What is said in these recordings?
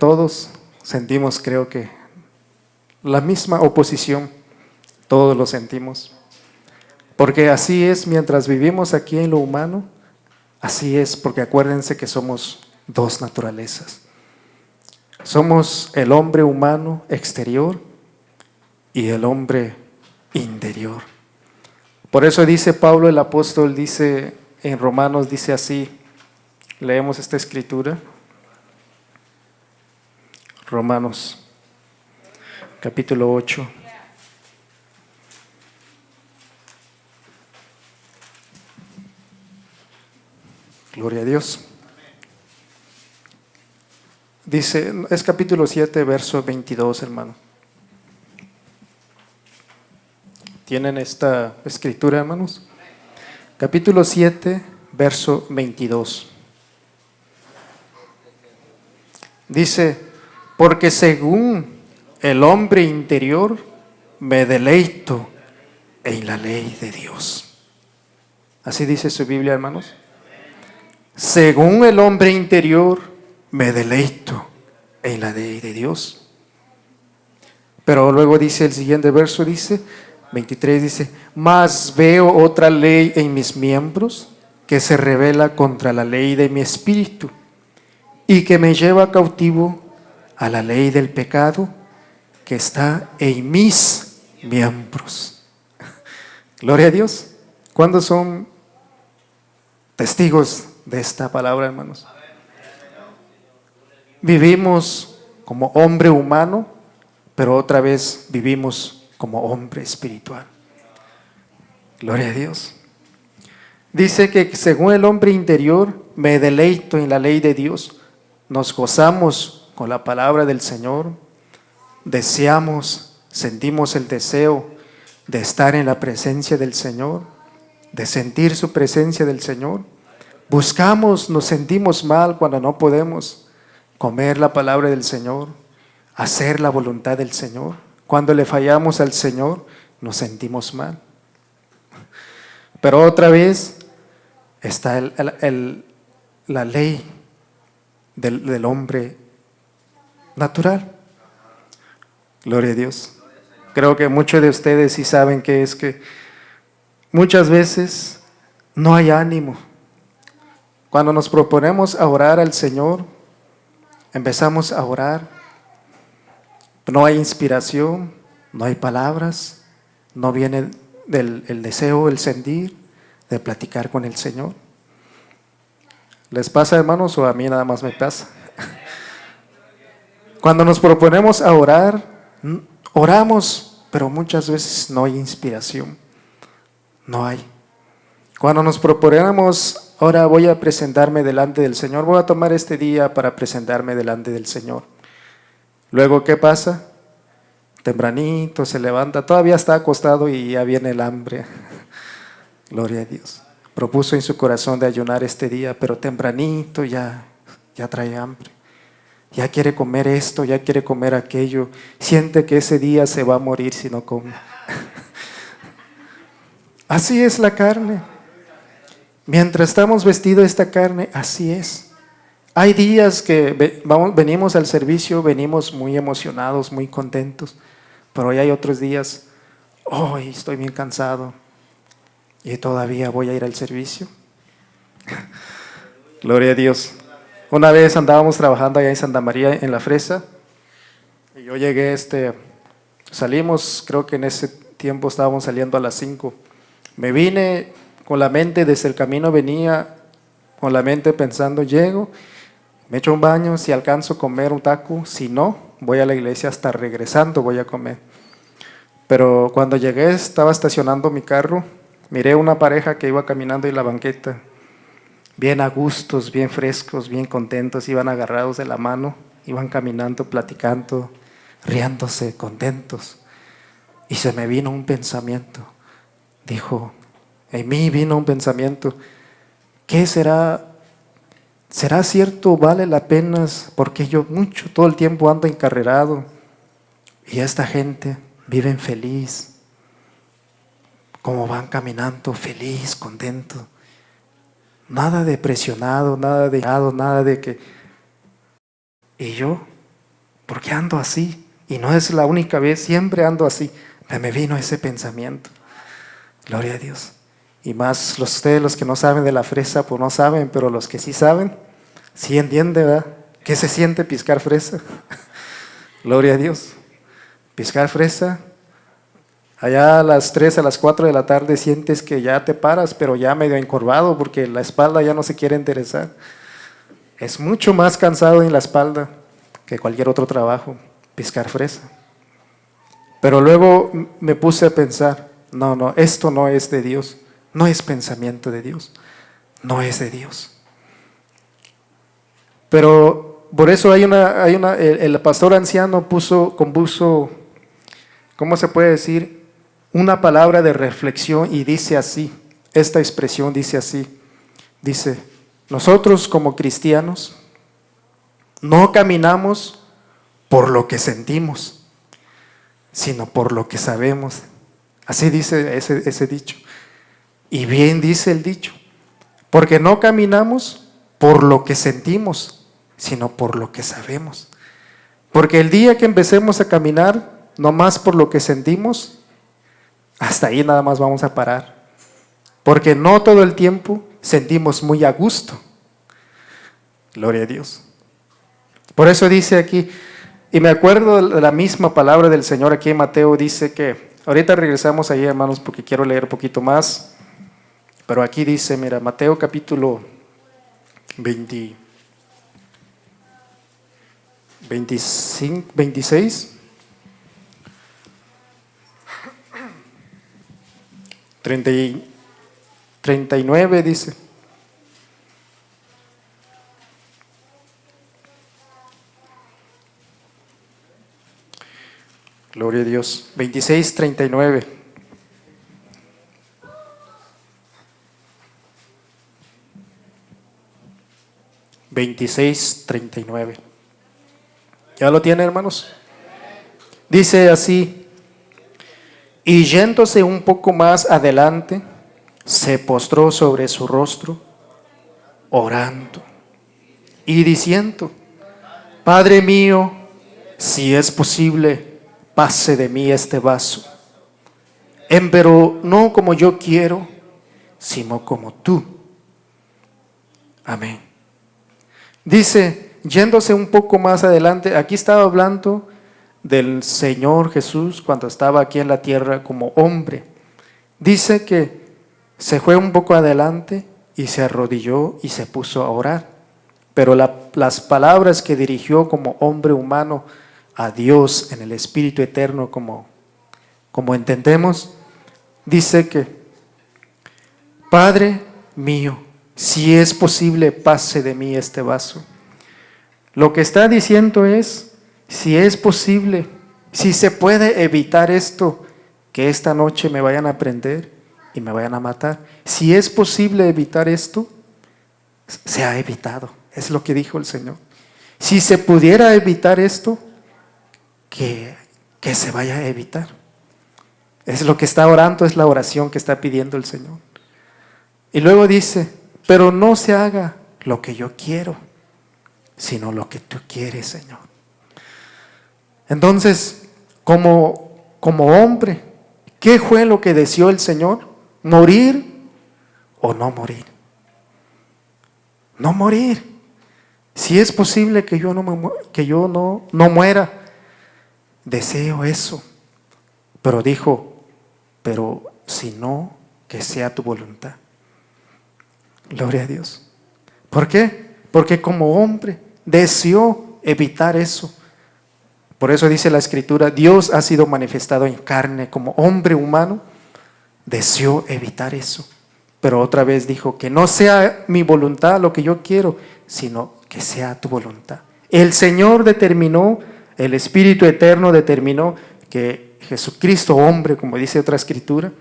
todos sentimos, creo que, la misma oposición. Todos lo sentimos. Porque así es mientras vivimos aquí en lo humano, así es, porque acuérdense que somos dos naturalezas. Somos el hombre humano exterior y el hombre interior. Por eso dice Pablo el apóstol, dice en Romanos, dice así, leemos esta escritura, Romanos capítulo 8. Gloria a Dios. Dice, es capítulo 7, verso 22, hermano. ¿Tienen esta escritura, hermanos? Capítulo 7, verso 22. Dice, porque según el hombre interior me deleito en la ley de Dios. Así dice su Biblia, hermanos. Según el hombre interior me deleito en la ley de Dios. Pero luego dice el siguiente verso, dice 23, dice, mas veo otra ley en mis miembros que se rebela contra la ley de mi espíritu y que me lleva cautivo a la ley del pecado que está en mis miembros. Gloria a Dios. ¿Cuántos son testigos de esta palabra, hermanos? Vivimos como hombre humano, pero otra vez vivimos como hombre espiritual. Gloria a Dios. Dice que según el hombre interior me deleito en la ley de Dios. Nos gozamos con la palabra del Señor. Deseamos, sentimos el deseo de estar en la presencia del Señor, de sentir su presencia del Señor. Buscamos, nos sentimos mal cuando no podemos comer la palabra del Señor, hacer la voluntad del Señor. Cuando le fallamos al Señor, nos sentimos mal. Pero otra vez está la ley del hombre natural. Gloria a Dios. Creo que muchos de ustedes sí saben que es que muchas veces no hay ánimo. Cuando nos proponemos a orar al Señor, empezamos a orar, no hay inspiración, no hay palabras, no viene el deseo, el sentir de platicar con el Señor. ¿Les pasa, hermanos, o a mí nada más me pasa? Cuando nos proponemos a orar, oramos, pero muchas veces no hay inspiración, no hay. Cuando nos proponemos, ahora voy a presentarme delante del Señor, voy a tomar este día para presentarme delante del Señor. Luego, ¿qué pasa? Tempranito se levanta, todavía está acostado y ya viene el hambre. Gloria a Dios. Propuso en su corazón de ayunar este día, pero tempranito ya trae hambre. Ya quiere comer esto, ya quiere comer aquello. Siente que ese día se va a morir si no come. Así es la carne. Mientras estamos vestidos de esta carne, así es. Hay días que venimos al servicio, venimos muy emocionados, muy contentos, pero hoy hay otros días, hoy estoy bien cansado y todavía voy a ir al servicio. Gloria a Dios. Una vez andábamos trabajando allá en Santa María, en La Fresa, y yo llegué, salimos, creo que en ese tiempo estábamos saliendo a las 5. Me vine con la mente, desde el camino venía con la mente pensando, llego, me echo un baño, si alcanzo a comer un taco, si no, voy a la iglesia, hasta regresando voy a comer. Pero cuando llegué, estaba estacionando mi carro, miré una pareja que iba caminando en la banqueta, bien a gustos, bien frescos, bien contentos, iban agarrados de la mano, iban caminando, platicando, riéndose, contentos. Y se me vino un pensamiento, en mí vino un pensamiento, ¿qué será? ¿Será cierto, vale la pena? Porque yo todo el tiempo ando encarrerado y esta gente vive feliz, como van caminando feliz, contento. Nada de presionado, nada de que... Y yo ¿Por qué ando así? Y no es la única vez, siempre ando así. Me vino ese pensamiento. Gloria a Dios. Y más ustedes, los que no saben de la fresa, pues no saben, pero los que sí saben, sí entienden, ¿verdad? ¿Qué se siente piscar fresa? Gloria a Dios. Piscar fresa. Allá a las 3, a las 4 de la tarde sientes que ya te paras, pero ya medio encorvado porque la espalda ya no se quiere enderezar. Es mucho más cansado en la espalda que cualquier otro trabajo, piscar fresa. Pero luego me puse a pensar, no, esto no es de Dios, no es pensamiento de Dios, no es de Dios. Pero por eso el pastor anciano compuso, ¿cómo se puede decir? Una palabra de reflexión y dice así, esta expresión dice así, dice, nosotros como cristianos no caminamos por lo que sentimos, sino por lo que sabemos. Así dice ese dicho. Y bien dice el dicho, porque no caminamos por lo que sentimos, sino por lo que sabemos. Porque el día que empecemos a caminar, no más por lo que sentimos, hasta ahí nada más vamos a parar. Porque no todo el tiempo sentimos muy a gusto. Gloria a Dios. Por eso dice aquí, y me acuerdo de la misma palabra del Señor aquí en Mateo, dice que, ahorita regresamos ahí hermanos porque quiero leer un poquito más, pero aquí dice, mira, Mateo capítulo 26, 39 dice. Gloria a Dios. 26, 39. ¿Ya lo tiene, hermanos? Dice así, y yéndose un poco más adelante, se postró sobre su rostro, orando y diciendo, Padre mío, si es posible, pase de mí este vaso, pero no como yo quiero, sino como tú. Amén. Dice, yéndose un poco más adelante, aquí estaba hablando del Señor Jesús cuando estaba aquí en la tierra como hombre. Dice que se fue un poco adelante y se arrodilló y se puso a orar. Pero las palabras que dirigió como hombre humano a Dios en el Espíritu Eterno, como entendemos, dice que, Padre mío, si es posible, pase de mí este vaso. Lo que está diciendo es, si es posible, si se puede evitar esto, que esta noche me vayan a prender y me vayan a matar. Si es posible evitar esto, se ha evitado. Es lo que dijo el Señor. Si se pudiera evitar esto, que se vaya a evitar. Es lo que está orando, es la oración que está pidiendo el Señor. Y luego dice, pero no se haga lo que yo quiero, sino lo que tú quieres, Señor. Entonces, como hombre, ¿qué fue lo que deseó el Señor? ¿Morir o no morir? No morir. Si es posible que yo no muera, deseo eso. Pero dijo, pero si no, que sea tu voluntad. Gloria a Dios. ¿Por qué? Porque como hombre deseó evitar eso. Por eso dice la Escritura, Dios ha sido manifestado en carne como hombre humano, deseó evitar eso. Pero otra vez dijo, que no sea mi voluntad lo que yo quiero, sino que sea tu voluntad. El Señor determinó, el Espíritu Eterno determinó que Jesucristo, hombre, como dice otra Escritura,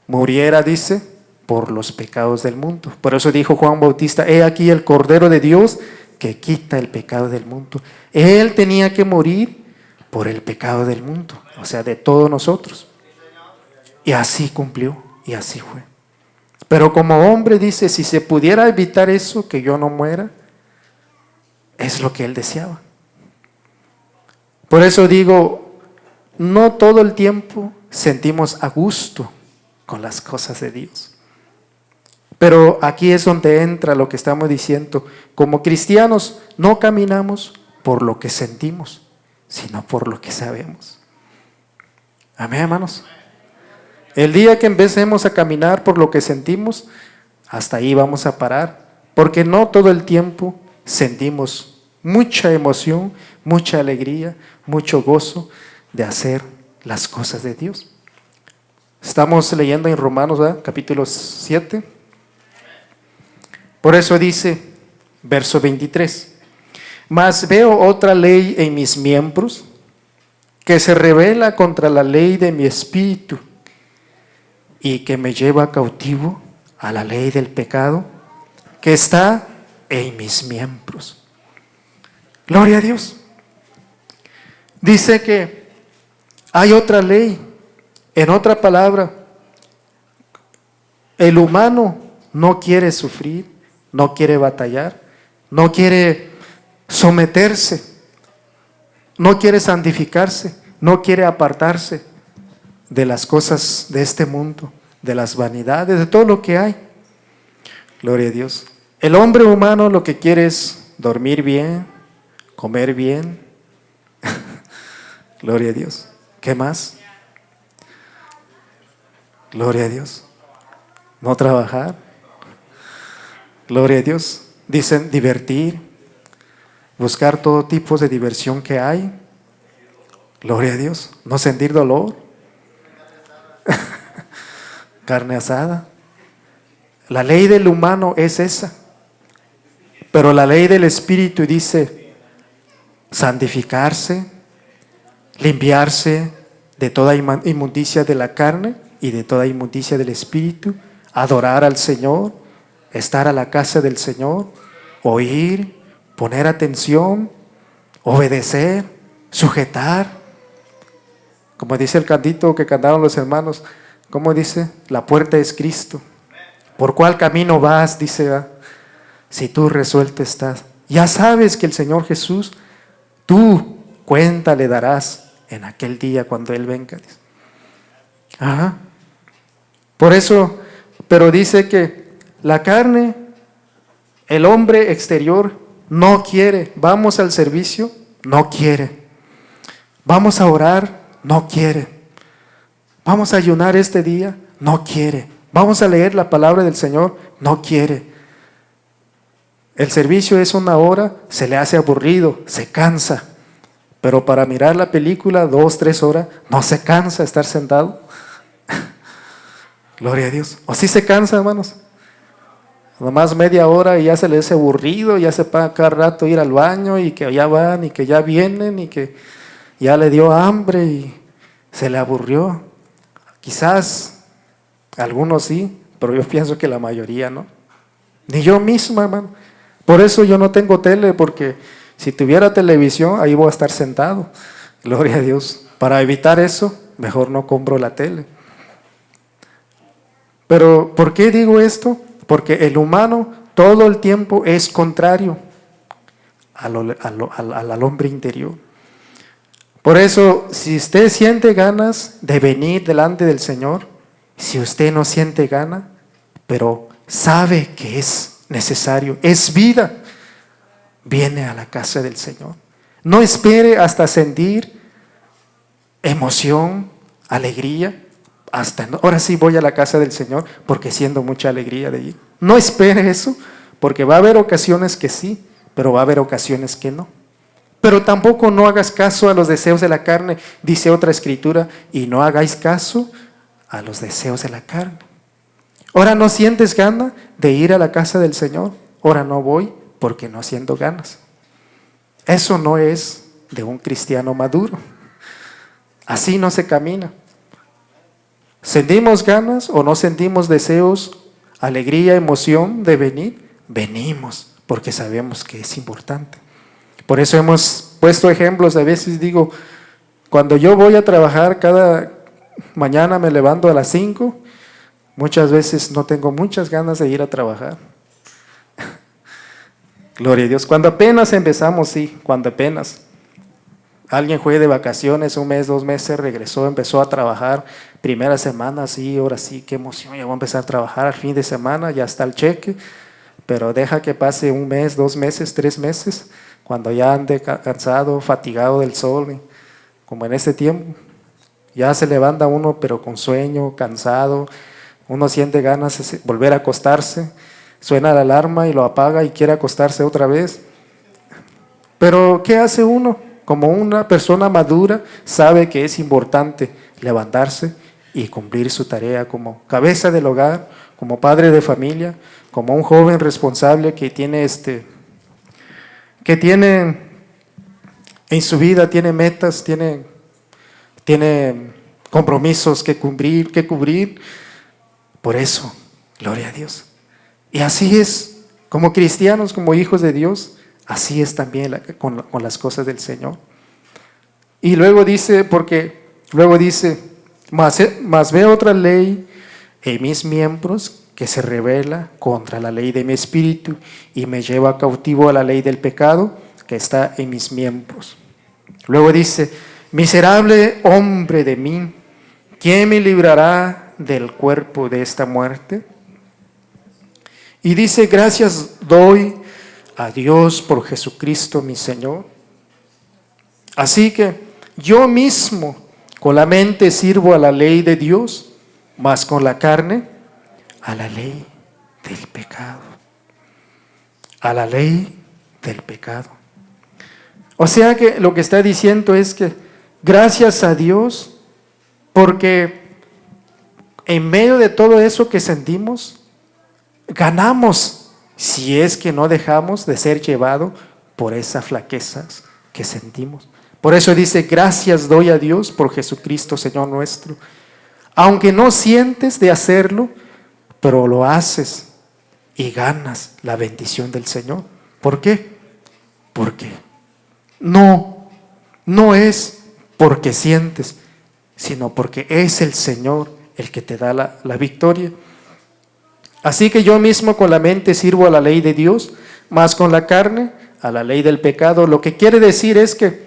muriera, dice, por los pecados del mundo. Por eso dijo Juan Bautista, he aquí el Cordero de Dios que quita el pecado del mundo. Él tenía que morir por el pecado del mundo, o sea, de todos nosotros. Y así cumplió, y así fue. Pero como hombre dice, si se pudiera evitar eso, que yo no muera, es lo que él deseaba. Por eso digo, no todo el tiempo sentimos a gusto con las cosas de Dios. Pero aquí es donde entra lo que estamos diciendo. Como cristianos no caminamos por lo que sentimos, sino por lo que sabemos. Amén, hermanos. El día que empecemos a caminar por lo que sentimos, hasta ahí vamos a parar. Porque no todo el tiempo sentimos mucha emoción, mucha alegría, mucho gozo de hacer las cosas de Dios. Estamos leyendo en Romanos, ¿verdad? Capítulo 7. Por eso dice, verso 23, mas veo otra ley en mis miembros que se rebela contra la ley de mi espíritu y que me lleva cautivo a la ley del pecado que está en mis miembros. Gloria a Dios. Dice que hay otra ley. En otra palabra, el humano no quiere sufrir, no quiere batallar, no quiere someterse, no quiere santificarse, no quiere apartarse de las cosas de este mundo, de las vanidades, de todo lo que hay. Gloria a Dios. El hombre humano lo que quiere es dormir bien, comer bien. Gloria a Dios. ¿Qué más? Gloria a Dios. No trabajar. Gloria a Dios. Dicen divertir, buscar todo tipo de diversión que hay. Gloria a Dios. No sentir dolor. Carne asada. La ley del humano es esa. Pero la ley del Espíritu dice santificarse, limpiarse de toda inmundicia de la carne y de toda inmundicia del Espíritu, adorar al Señor, estar a la casa del Señor, oír, poner atención, obedecer, sujetar. Como dice el cantito que cantaron los hermanos, ¿cómo dice? La puerta es Cristo. ¿Por cuál camino vas? Dice, ¿verdad? Si tú resuelto estás. Ya sabes que el Señor Jesús, tú cuenta le darás en aquel día cuando Él venga. Ajá. Por eso, pero dice que la carne, el hombre exterior no quiere. Vamos al servicio, no quiere. Vamos a orar, no quiere. Vamos a ayunar este día, no quiere. Vamos a leer la palabra del Señor, no quiere. El servicio es una hora, se le hace aburrido, se cansa. Pero para mirar la película 2, 3 horas, no se cansa estar sentado. Gloria a Dios. ¿O sí se cansa, hermanos? Nomás media hora y ya se le hace aburrido, ya se paga cada rato ir al baño y que ya van y que ya vienen y que ya le dio hambre y se le aburrió. Quizás algunos sí, pero yo pienso que la mayoría no. Ni yo misma, hermano. Por eso yo no tengo tele, porque si tuviera televisión, ahí voy a estar sentado. Gloria a Dios. Para evitar eso, mejor no compro la tele. Pero, ¿por qué digo esto? Porque el humano todo el tiempo es contrario al hombre interior. Por eso, si usted siente ganas de venir delante del Señor, si usted no siente gana, pero sabe que es necesario, es vida, viene a la casa del Señor. No espere hasta sentir emoción, alegría, ahora sí voy a la casa del Señor porque siento mucha alegría de ir. No espere eso, porque va a haber ocasiones que sí, pero va a haber ocasiones que no. Pero tampoco no hagas caso a los deseos de la carne, dice otra escritura, y no hagáis caso a los deseos de la carne. Ahora no sientes ganas de ir a la casa del Señor, ahora no voy porque no siento ganas. Eso no es de un cristiano maduro. Así no se camina. ¿Sentimos ganas o no sentimos deseos, alegría, emoción de venir? Venimos porque sabemos que es importante. Por eso hemos puesto ejemplos. A veces digo, cuando yo voy a trabajar, cada mañana me levanto a las 5, muchas veces no tengo muchas ganas de ir a trabajar. Gloria a Dios. Cuando apenas empezamos, sí, cuando apenas. Alguien fue de vacaciones, un mes, 2 meses, regresó, empezó a trabajar. Primera semana, sí, ahora sí, qué emoción, ya voy a empezar a trabajar. Al fin de semana ya está el cheque, pero deja que pase un mes, 2 meses, 3 meses, cuando ya ande cansado, fatigado del sol, como en este tiempo. Ya se levanta uno, pero con sueño, cansado. Uno siente ganas de volver a acostarse. Suena la alarma y lo apaga y quiere acostarse otra vez. Pero ¿qué hace uno? Como una persona madura, sabe que es importante levantarse y cumplir su tarea como cabeza del hogar, como padre de familia, como un joven responsable que tiene en su vida, tiene metas, tiene compromisos que cubrir. Por eso, gloria a Dios. Y así es, como cristianos, como hijos de Dios, así es también con las cosas del Señor. Y luego dice, mas veo otra ley en mis miembros que se rebela contra la ley de mi espíritu y me lleva cautivo a la ley del pecado que está en mis miembros. Luego dice, miserable hombre de mí, ¿quién me librará del cuerpo de esta muerte? Y dice, gracias doy a Dios por Jesucristo mi Señor. Así que yo mismo con la mente sirvo a la ley de Dios, mas con la carne a la ley del pecado. A la ley del pecado. O sea que lo que está diciendo es que gracias a Dios, porque en medio de todo eso que sentimos, ganamos si es que no dejamos de ser llevados por esas flaquezas que sentimos. Por eso dice, gracias doy a Dios por Jesucristo, Señor nuestro. Aunque no sientes de hacerlo, pero lo haces y ganas la bendición del Señor. ¿Por qué? Porque no es porque sientes, sino porque es el Señor el que te da la victoria. Así que yo mismo con la mente sirvo a la ley de Dios, mas con la carne a la ley del pecado. Lo que quiere decir es que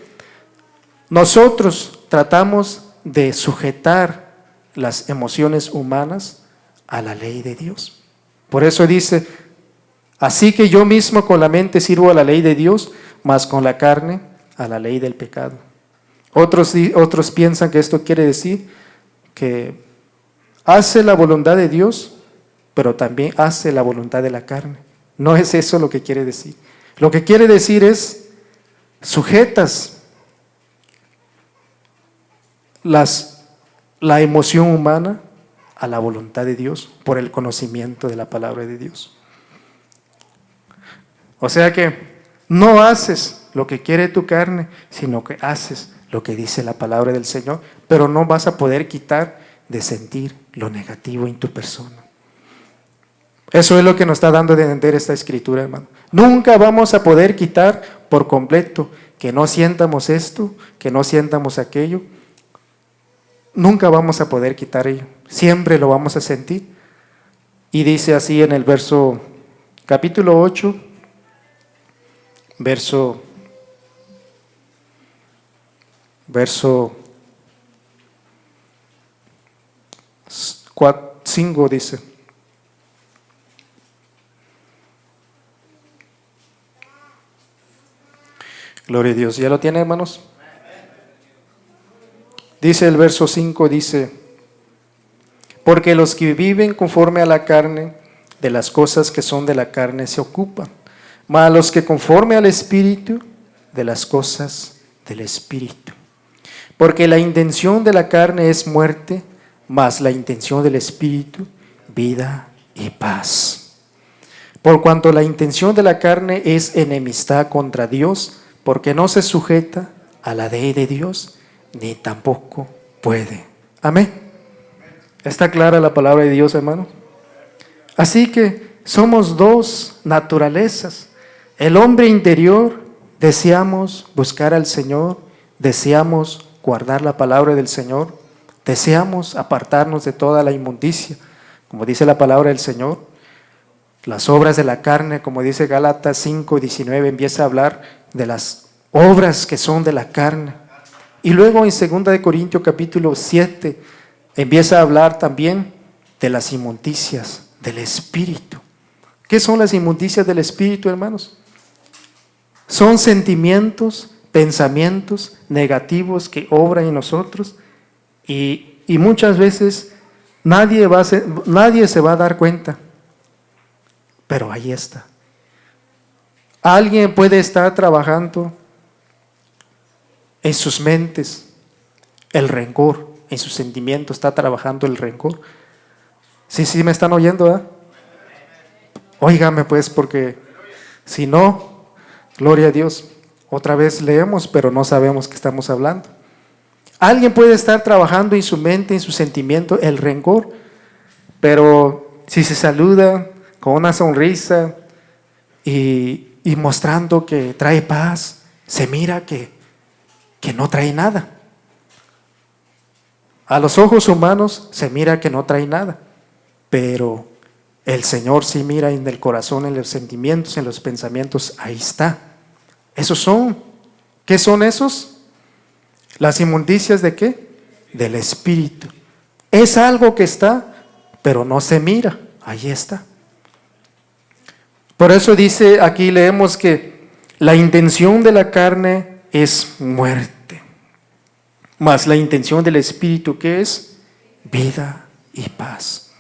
nosotros tratamos de sujetar las emociones humanas a la ley de Dios. Por eso dice, así que yo mismo con la mente sirvo a la ley de Dios, mas con la carne a la ley del pecado. Otros piensan que esto quiere decir que hace la voluntad de Dios, pero también hace la voluntad de la carne. No es eso lo que quiere decir. Lo que quiere decir es, sujetas la emoción humana a la voluntad de Dios por el conocimiento de la palabra de Dios. O sea que no haces lo que quiere tu carne, sino que haces lo que dice la palabra del Señor, pero no vas a poder quitar de sentir lo negativo en tu persona. Eso es lo que nos está dando de entender esta escritura, hermano. Nunca vamos a poder quitar por completo que no sientamos esto, que no sientamos aquello. Nunca vamos a poder quitar ello. Siempre lo vamos a sentir. Y dice así en el capítulo 8, verso 5 dice. Gloria a Dios. ¿Ya lo tiene, hermanos? Dice el verso 5, dice, porque los que viven conforme a la carne, de las cosas que son de la carne se ocupan, mas los que conforme al Espíritu, de las cosas del Espíritu. Porque la intención de la carne es muerte, mas la intención del Espíritu, vida y paz. Por cuanto la intención de la carne es enemistad contra Dios, porque no se sujeta a la ley de Dios, ni tampoco puede. Amén. ¿Está clara la palabra de Dios, hermano? Así que somos dos naturalezas. El hombre interior, deseamos buscar al Señor, deseamos guardar la palabra del Señor, deseamos apartarnos de toda la inmundicia, como dice la palabra del Señor. Las obras de la carne, como dice Gálatas 5:19, empieza a hablar de las obras que son de la carne. Y luego en 2 de Corintios capítulo 7 empieza a hablar también de las inmundicias del espíritu. ¿Qué son las inmundicias del espíritu, hermanos? Son sentimientos, pensamientos negativos que obran en nosotros y muchas veces nadie se va a dar cuenta, pero ahí está. Alguien puede estar trabajando en sus mentes el rencor, en sus sentimientos está trabajando el rencor. Sí, me están oyendo, ¿eh? Óigame pues, porque si no, gloria a Dios, otra vez leemos, pero no sabemos qué estamos hablando. Alguien puede estar trabajando en su mente, en su sentimiento, el rencor, pero si se saluda con una sonrisa y mostrando que trae paz, se mira que no trae nada. A los ojos humanos se mira que no trae nada, pero el Señor sí mira en el corazón, en los sentimientos, en los pensamientos, ahí está. Esos son. ¿Qué son esos? Las inmundicias ¿de qué? Del espíritu. Es algo que está, pero no se mira, ahí está. Por eso dice, aquí leemos que la intención de la carne es muerte, mas la intención del espíritu, ¿qué es? Vida y paz.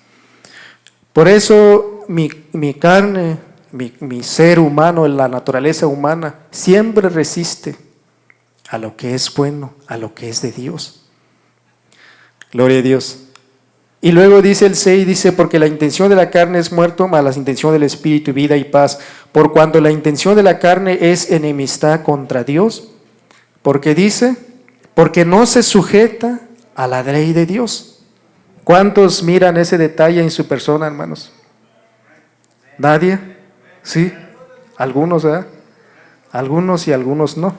Por eso mi carne, mi ser humano, la naturaleza humana, siempre resiste a lo que es bueno, a lo que es de Dios. Gloria a Dios. Y luego dice el 6, dice, porque la intención de la carne es muerto, mas la intención del espíritu, vida y paz. Por cuanto la intención de la carne es enemistad contra Dios, porque dice, porque no se sujeta a la ley de Dios. ¿Cuántos miran ese detalle en su persona, hermanos? ¿Nadie? Sí, algunos, ¿verdad? Algunos y algunos no.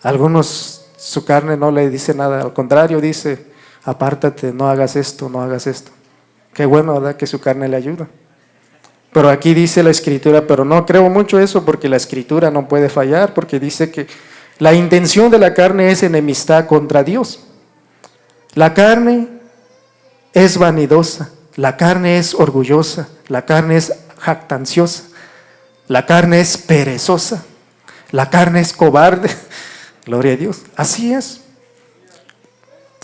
Algunos su carne no le dice nada, al contrario dice, apártate, no hagas esto, no hagas esto. Qué bueno, ¿verdad? Que su carne le ayuda. Pero aquí dice la Escritura, pero no creo mucho eso porque la Escritura no puede fallar, porque dice que la intención de la carne es enemistad contra Dios. La carne es vanidosa, la carne es orgullosa, la carne es jactanciosa, la carne es perezosa, la carne es cobarde. Gloria a Dios. Así es.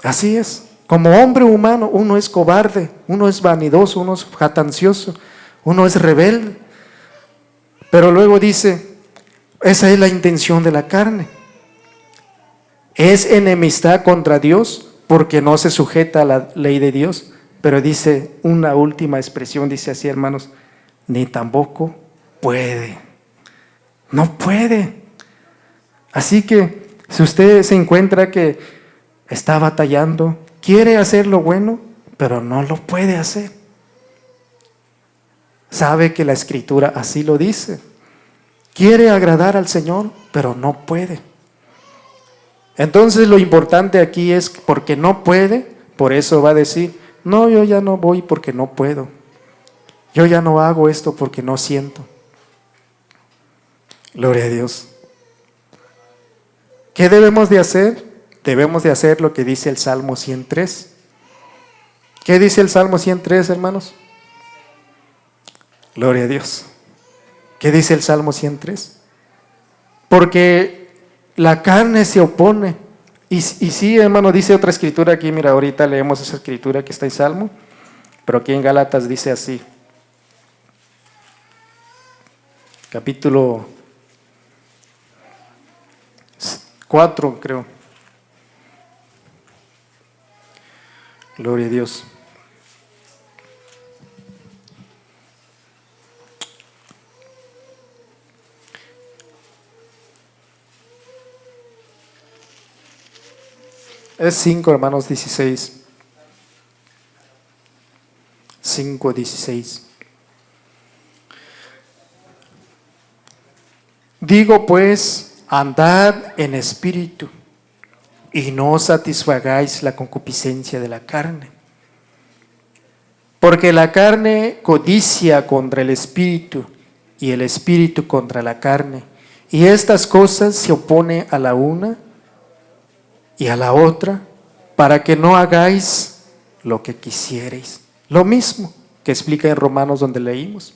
Así es. Como hombre humano, uno es cobarde, uno es vanidoso, uno es jactancioso, uno es rebelde. Pero luego dice, esa es la intención de la carne. Es enemistad contra Dios porque no se sujeta a la ley de Dios. Pero dice una última expresión, dice así, hermanos, ni tampoco puede. No puede. Así que si usted se encuentra que está batallando, quiere hacer lo bueno, pero no lo puede hacer. Sabe que la Escritura así lo dice. Quiere agradar al Señor, pero no puede. Entonces lo importante aquí es porque no puede, por eso va a decir, no, yo ya no voy porque no puedo. Yo ya no hago esto porque no siento. Gloria a Dios. ¿Qué debemos de hacer? Debemos de hacer lo que dice el Salmo 103. ¿Qué dice el Salmo 103, hermanos? Gloria a Dios. ¿Qué dice el Salmo 103? Porque la carne se opone. Y sí, hermano, dice otra escritura aquí, mira, ahorita leemos esa escritura que está en Salmo, pero aquí en Gálatas dice así, capítulo 4, creo. Gloria a Dios. Es 5, hermanos, 16. 5:16. Digo pues, andad en espíritu y no satisfagáis la concupiscencia de la carne. Porque la carne codicia contra el espíritu y el espíritu contra la carne. Y estas cosas se oponen a la una y a la otra, para que no hagáis lo que quisierais. Lo mismo que explica en Romanos donde leímos.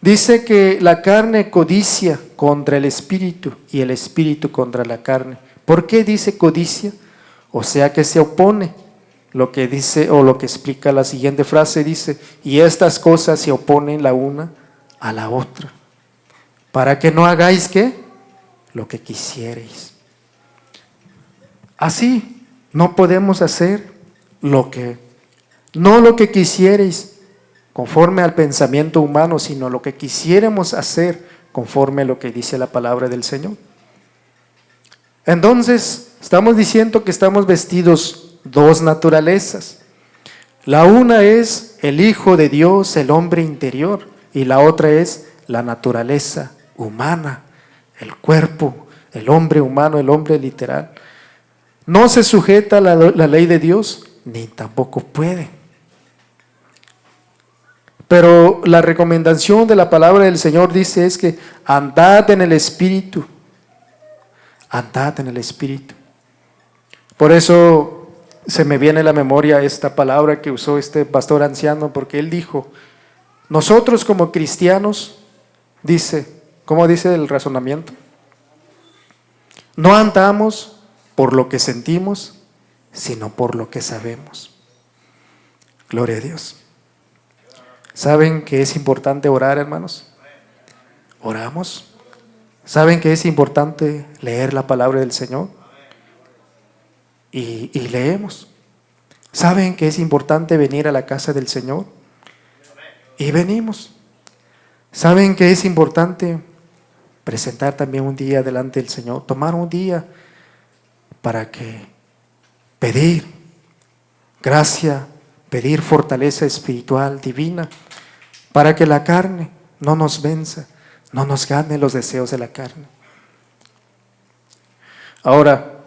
Dice que la carne codicia contra el espíritu y el espíritu contra la carne. ¿Por qué dice codicia? O sea que se opone. Lo que dice o lo que explica la siguiente frase dice, y estas cosas se oponen la una a la otra, para que no hagáis ¿qué? Lo que quisierais. Así no podemos hacer no lo que quisierais conforme al pensamiento humano, sino lo que quisiéramos hacer conforme a lo que dice la palabra del Señor. Entonces, estamos diciendo que estamos vestidos dos naturalezas. La una es el Hijo de Dios, el hombre interior, y la otra es la naturaleza humana, el cuerpo, el hombre humano, el hombre literal. No se sujeta a la ley de Dios, ni tampoco puede. Pero la recomendación de la palabra del Señor dice es que andad en el Espíritu. Andad en el Espíritu. Por eso se me viene a la memoria esta palabra que usó este pastor anciano, porque él dijo, nosotros como cristianos, dice, ¿cómo dice el razonamiento? No andamos por lo que sentimos, sino por lo que sabemos. Gloria a Dios. ¿Saben que es importante orar, hermanos? ¿Oramos? ¿Saben que es importante leer la palabra del Señor? Y leemos. ¿Saben que es importante venir a la casa del Señor? Y venimos. ¿Saben que es importante presentar también un día delante del Señor? Tomar un día para que pedir gracia, pedir fortaleza espiritual divina, para que la carne no nos venza, no nos gane los deseos de la carne. Ahora,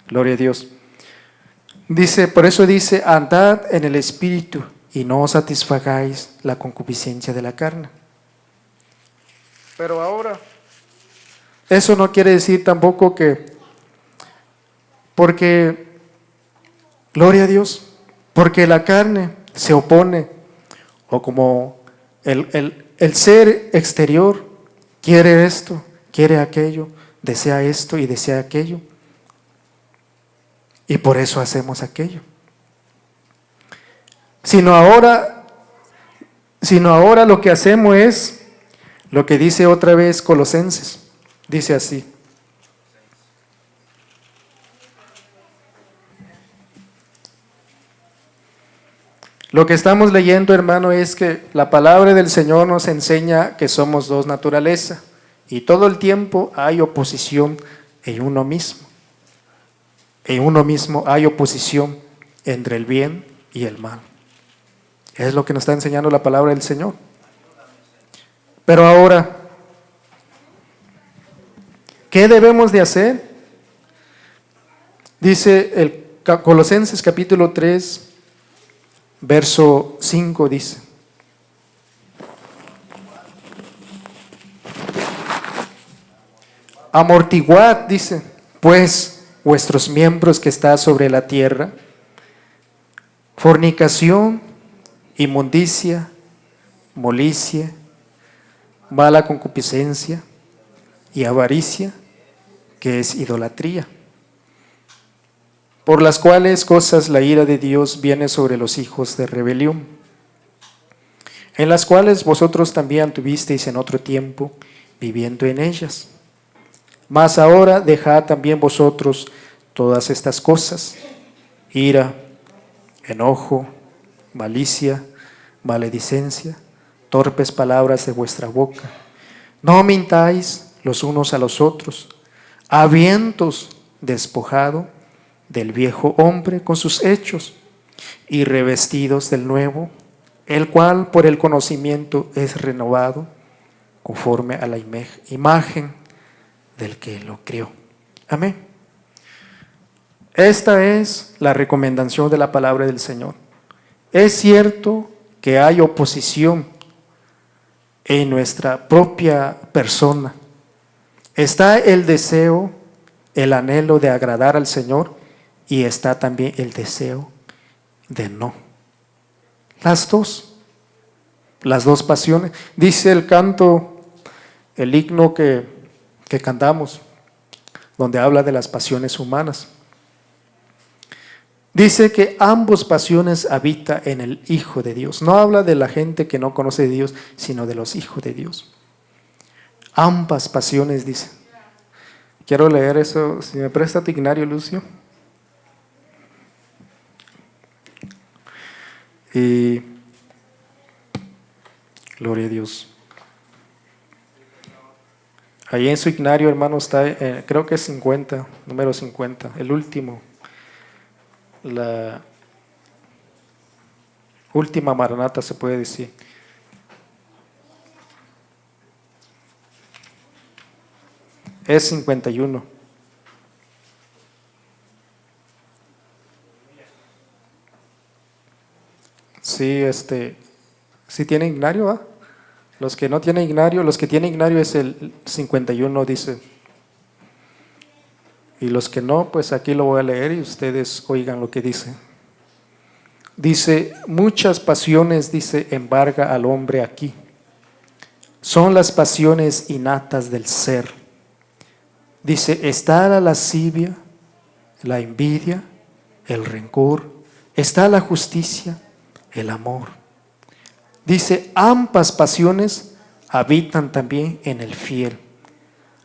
gloria a Dios. Dice, por eso dice, andad en el Espíritu y no satisfagáis la concupiscencia de la carne. Pero ahora, eso no quiere decir tampoco porque, gloria a Dios, porque la carne se opone, o como el ser exterior quiere esto, quiere aquello, desea esto y desea aquello. Y por eso hacemos aquello. Sino ahora lo que hacemos es lo que dice otra vez Colosenses. Dice así. Lo que estamos leyendo, hermano, es que la palabra del Señor nos enseña que somos dos naturalezas y todo el tiempo hay oposición en uno mismo. En uno mismo hay oposición entre el bien y el mal. Es lo que nos está enseñando la palabra del Señor. Pero ahora, ¿qué debemos de hacer? Dice el Colosenses capítulo 3, verso 5, dice: amortiguad, dice, pues, vuestros miembros que está sobre la tierra, fornicación, inmundicia, molicie, mala concupiscencia y avaricia, que es idolatría, por las cuales cosas la ira de Dios viene sobre los hijos de rebelión, en las cuales vosotros también tuvisteis en otro tiempo, viviendo en ellas. Mas ahora dejad también vosotros todas estas cosas: ira, enojo, malicia, maledicencia, torpes palabras de vuestra boca. No mintáis los unos a los otros, habiéndoos despojado del viejo hombre con sus hechos, y revestidos del nuevo, el cual por el conocimiento es renovado conforme a la imagen del que lo crió. Amén. Esta es la recomendación de la palabra del Señor. Es cierto que hay oposición en nuestra propia persona. Está el deseo el anhelo de agradar al Señor y está también el deseo de no. Las dos pasiones. Dice el canto, el himno que cantamos, donde habla de las pasiones humanas. Dice que ambas pasiones habitan en el Hijo de Dios. No habla de la gente que no conoce a Dios, sino de los hijos de Dios. Ambas pasiones, dice. Quiero leer eso, si me presta tu Ignario, Lucio. Y gloria a Dios. Ahí en su Ignario, hermano, está, creo que es 50, número 50, el último. La última maranata, se puede decir. Es 51. Sí, sí tiene Ignario, ¿ah? Los que no tienen Ignario, los que tienen Ignario es el 51, dice. Y los que no, pues aquí lo voy a leer y ustedes oigan lo que dice. Dice, muchas pasiones, dice, embarga al hombre aquí. Son las pasiones innatas del ser. Dice, está la lascivia, la envidia, el rencor, está la justicia, el amor. Dice, ambas pasiones habitan también en el fiel.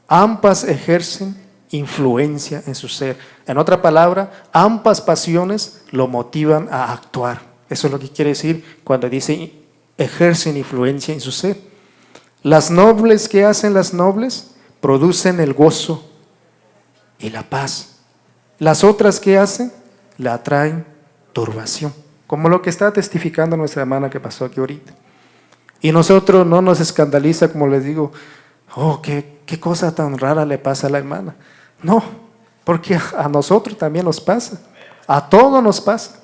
Ambas ejercen influencia en su ser. En otra palabra, ambas pasiones lo motivan a actuar. Eso es lo que quiere decir cuando dice ejercen influencia en su ser. Las nobles, ¿qué hacen las nobles? Producen el gozo y la paz. Las otras, ¿qué hacen? Le atraen turbación. Como lo que está testificando nuestra hermana que pasó aquí ahorita. Y nosotros no nos escandaliza, como les digo, oh, qué cosa tan rara le pasa a la hermana. No, porque a nosotros también nos pasa. A todos nos pasa.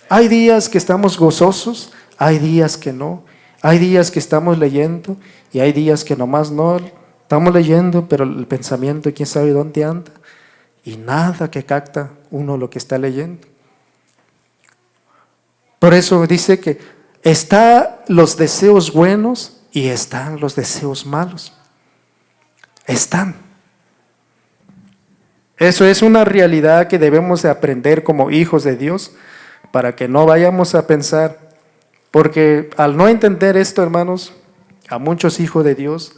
Hay días que estamos gozosos, hay días que no. Hay días que estamos leyendo y hay días que nomás no estamos leyendo, pero el pensamiento quién sabe dónde anda. Y nada que capta uno lo que está leyendo. Por eso dice que están los deseos buenos y están los deseos malos. Están. Eso es una realidad que debemos de aprender como hijos de Dios para que no vayamos a pensar, porque al no entender esto, hermanos, a muchos hijos de Dios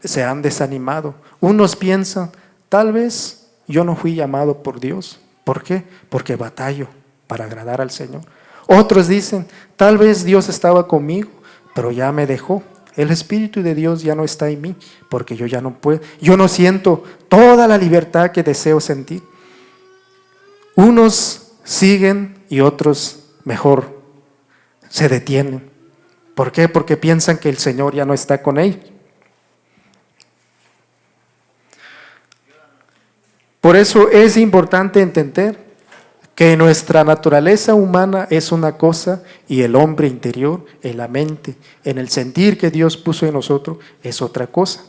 se han desanimado. Unos piensan, tal vez yo no fui llamado por Dios. ¿Por qué? Porque batallo para agradar al Señor. Otros dicen, tal vez Dios estaba conmigo, pero ya me dejó. El Espíritu de Dios ya no está en mí, porque yo ya no puedo. Yo no siento toda la libertad que deseo sentir. Unos siguen y otros mejor se detienen. ¿Por qué? Porque piensan que el Señor ya no está con ellos. Por eso es importante entender que nuestra naturaleza humana es una cosa y el hombre interior, en la mente, en el sentir que Dios puso en nosotros, es otra cosa.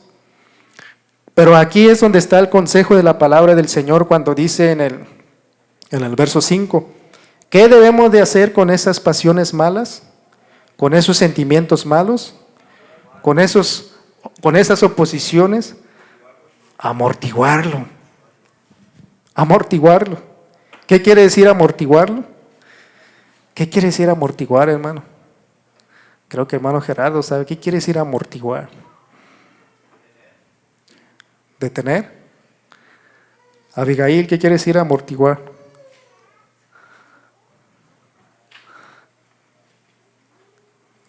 Pero aquí es donde está el consejo de la palabra del Señor cuando dice en el verso 5, ¿qué debemos de hacer con esas pasiones malas? ¿Con esos sentimientos malos? ¿Con esas oposiciones? Amortiguarlo. Amortiguarlo. ¿Qué quiere decir amortiguarlo? ¿Qué quiere decir amortiguar, hermano? Creo que hermano Gerardo sabe. ¿Qué quiere decir amortiguar? ¿Detener? Abigail, ¿qué quiere decir amortiguar?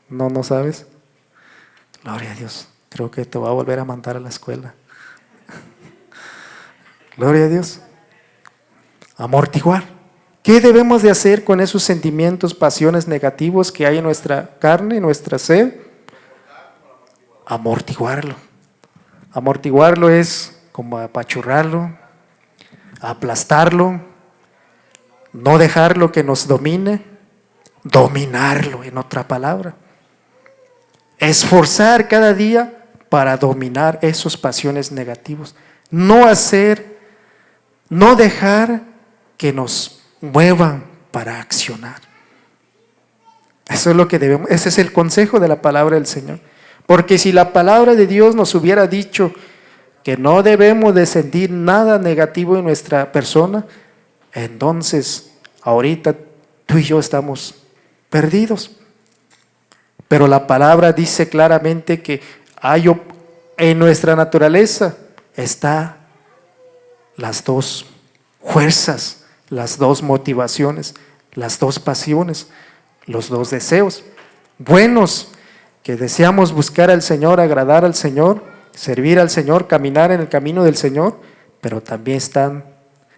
No sabes. Gloria a Dios. Creo que te va a volver a mandar a la escuela. Gloria a Dios. Amortiguar. ¿Qué debemos de hacer con esos sentimientos, pasiones negativos que hay en nuestra carne, en nuestra ser? Amortiguarlo. Amortiguarlo es como apachurrarlo, aplastarlo, no dejarlo que nos domine, dominarlo, en otra palabra. Esforzar cada día para dominar esas pasiones negativas. No hacer no dejar que nos muevan para accionar. Eso es lo que debemos, ese es el consejo de la palabra del Señor. Porque si la palabra de Dios nos hubiera dicho que no debemos de sentir nada negativo en nuestra persona, entonces ahorita tú y yo estamos perdidos. Pero la palabra dice claramente que en nuestra naturaleza está las dos fuerzas, las dos motivaciones, las dos pasiones, los dos deseos buenos, que deseamos buscar al Señor, agradar al Señor, servir al Señor, caminar en el camino del Señor, pero también están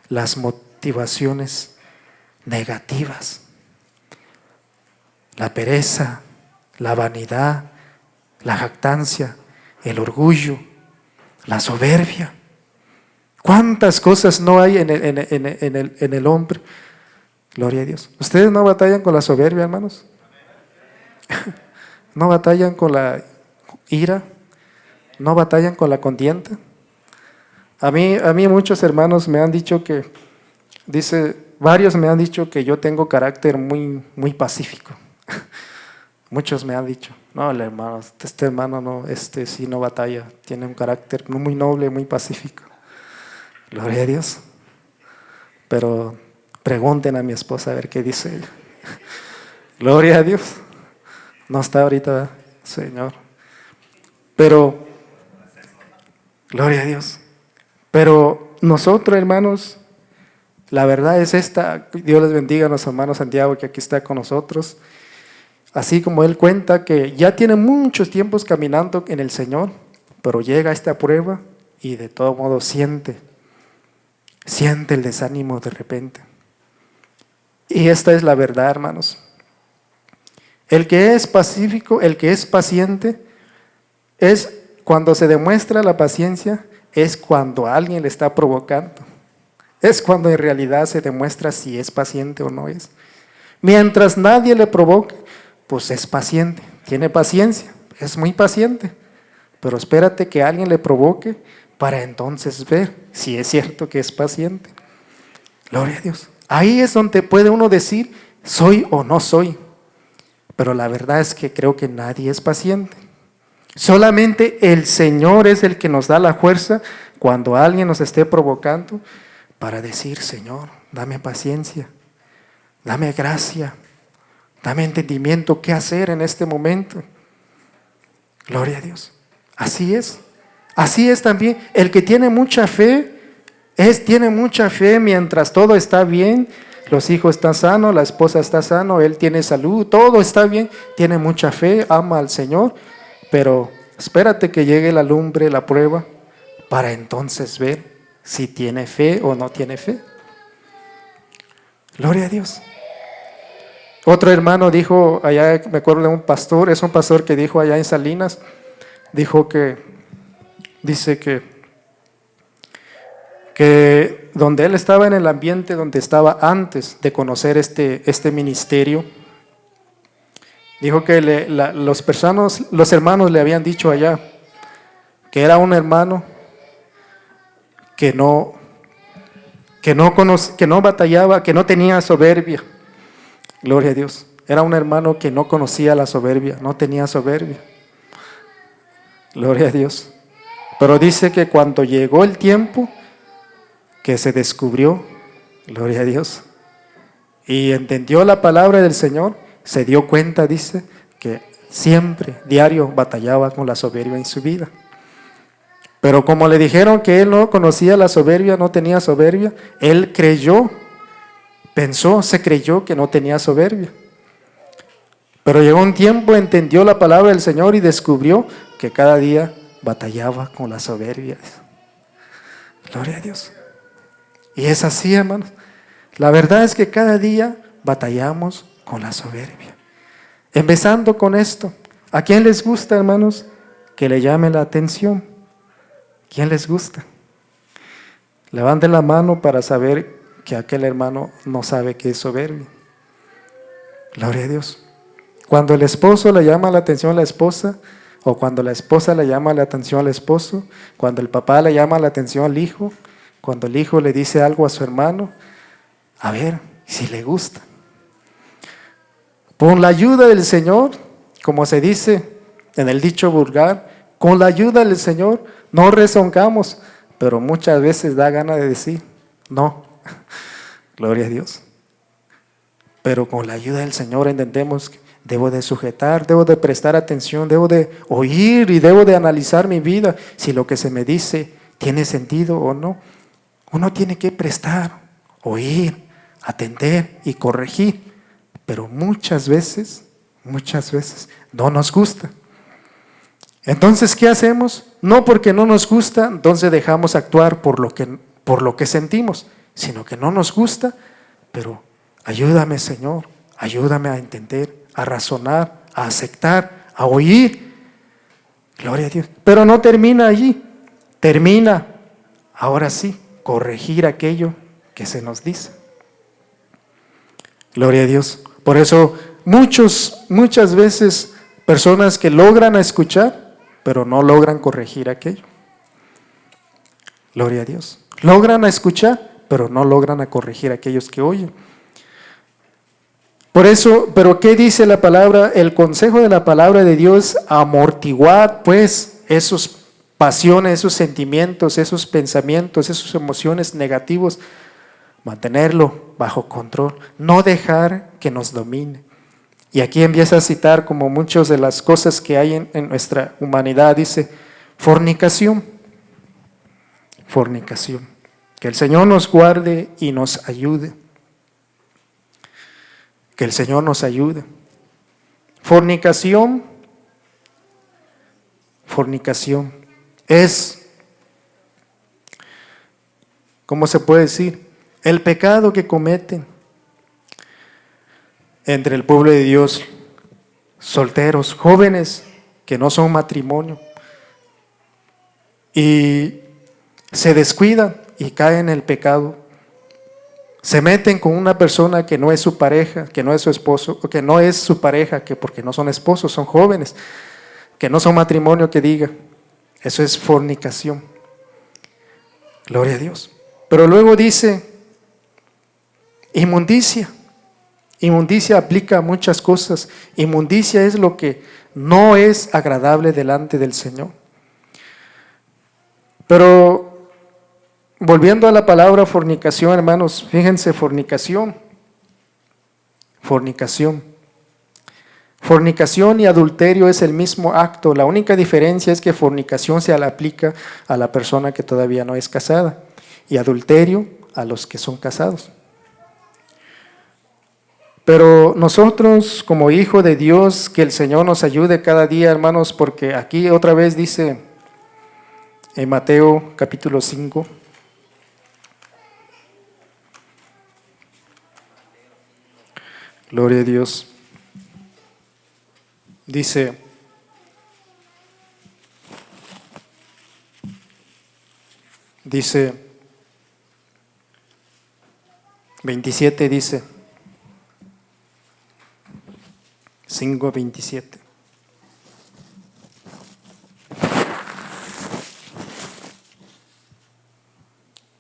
las motivaciones negativas, la pereza, la vanidad, la jactancia, el orgullo, la soberbia. ¿Cuántas cosas no hay en el hombre? Gloria a Dios. ¿Ustedes no batallan con la soberbia, hermanos? ¿No batallan con la ira? ¿No batallan con la contienda? A mí muchos hermanos me han dicho varios me han dicho que yo tengo carácter muy, muy pacífico. Muchos me han dicho, no, este hermano no, sí no batalla, tiene un carácter muy noble, muy pacífico. Gloria a Dios. Pero pregunten a mi esposa a ver qué dice ella. Gloria a Dios. No está ahorita, ¿verdad? Señor. Pero, gloria a Dios. Pero nosotros, hermanos, la verdad es esta. Dios les bendiga a nuestro hermano Santiago que aquí está con nosotros. Así como él cuenta que ya tiene muchos tiempos caminando en el Señor, pero llega a esta prueba y de todo modo siente el desánimo de repente. Y esta es la verdad, hermanos. El que es pacífico, el que es paciente, es cuando se demuestra la paciencia, es cuando alguien le está provocando. Es cuando en realidad se demuestra si es paciente o no es. Mientras nadie le provoque, pues es paciente, tiene paciencia, es muy paciente. Pero espérate que alguien le provoque para entonces ver si es cierto que es paciente. Gloria a Dios. Ahí es donde puede uno decir, soy o no soy. Pero la verdad es que creo que nadie es paciente. Solamente el Señor es el que nos da la fuerza cuando alguien nos esté provocando para decir, Señor, dame paciencia, dame gracia, dame entendimiento qué hacer en este momento. Gloria a Dios. Así es. Así es también. El que tiene mucha fe, tiene mucha fe mientras todo está bien. Los hijos están sanos, la esposa está sano, él tiene salud, todo está bien. Tiene mucha fe, ama al Señor. Pero espérate que llegue la lumbre, la prueba, para entonces ver si tiene fe o no tiene fe. Gloria a Dios. Otro hermano dijo allá, me acuerdo de un pastor, es un pastor que dijo allá en Salinas, dice que donde él estaba en el ambiente donde estaba antes de conocer este ministerio, dijo que los hermanos le habían dicho allá que era un hermano que no batallaba, que no tenía soberbia. Gloria a Dios. Era un hermano que no conocía la soberbia, no tenía soberbia. Gloria a Dios. Pero dice que cuando llegó el tiempo que se descubrió, gloria a Dios, y entendió la palabra del Señor, se dio cuenta, dice, que siempre, diario, batallaba con la soberbia en su vida. Pero como le dijeron que él no conocía la soberbia, no tenía soberbia, él se creyó que no tenía soberbia. Pero llegó un tiempo, entendió la palabra del Señor y descubrió que cada día batallaba con la soberbia. Gloria a Dios. Y es así, hermanos. La verdad es que cada día batallamos con la soberbia. Empezando con esto. ¿A quién les gusta, hermanos, que le llame la atención? ¿Quién les gusta? Levanten la mano para saber que aquel hermano no sabe qué es soberbia. Gloria a Dios. Cuando el esposo le llama la atención a la esposa, o cuando la esposa le llama la atención al esposo, cuando el papá le llama la atención al hijo, Cuando el hijo le dice algo a su hermano, a ver si le gusta. Con la ayuda del Señor, como se dice en el dicho vulgar, con la ayuda del Señor no rezongamos, pero muchas veces da gana de decir, no, gloria a Dios. Pero con la ayuda del Señor entendemos que debo de sujetar, debo de prestar atención, debo de oír y debo de analizar mi vida, si lo que se me dice tiene sentido o no. Uno tiene que prestar, oír, atender y corregir, pero muchas veces no nos gusta. Entonces, ¿qué hacemos? No porque no nos gusta, entonces dejamos actuar por lo que sentimos, sino que no nos gusta, pero ayúdame, Señor, ayúdame a entender, a razonar, a aceptar, a oír. Gloria a Dios. Pero no termina allí, termina, ahora sí, corregir aquello que se nos dice. Gloria a Dios. Por eso muchas veces personas que logran escuchar, pero no logran corregir aquello. Gloria a Dios. Logran escuchar, pero no logran corregir a aquellos que oyen. Por eso, ¿pero qué dice la palabra? El consejo de la palabra de Dios, amortiguar pues esos pasiones, esos sentimientos, esos pensamientos, esas emociones negativos, mantenerlo bajo control, no dejar que nos domine. Y aquí empieza a citar como muchas de las cosas que hay en nuestra humanidad, dice, fornicación. Fornicación. Que el Señor nos guarde y nos ayude. Que el Señor nos ayude. Fornicación es, ¿cómo se puede decir? El pecado que cometen entre el pueblo de Dios, solteros, jóvenes que no son matrimonio, y se descuidan y caen en el pecado. Se meten con una persona que no es su pareja, que no es su esposo, o que no es su pareja, que porque no son esposos, son jóvenes, que no son matrimonio, que diga. Eso es fornicación. Gloria a Dios. Pero luego dice, inmundicia. Inmundicia aplica a muchas cosas. Inmundicia es lo que no es agradable delante del Señor. Pero volviendo a la palabra fornicación, hermanos, fíjense, fornicación y adulterio es el mismo acto. La única diferencia es que fornicación se le aplica a la persona que todavía no es casada y adulterio a los que son casados. Pero nosotros, como hijos de Dios, que el Señor nos ayude cada día, hermanos, porque aquí otra vez dice en Mateo capítulo 5, gloria a Dios, dice, dice 27, dice 5:27.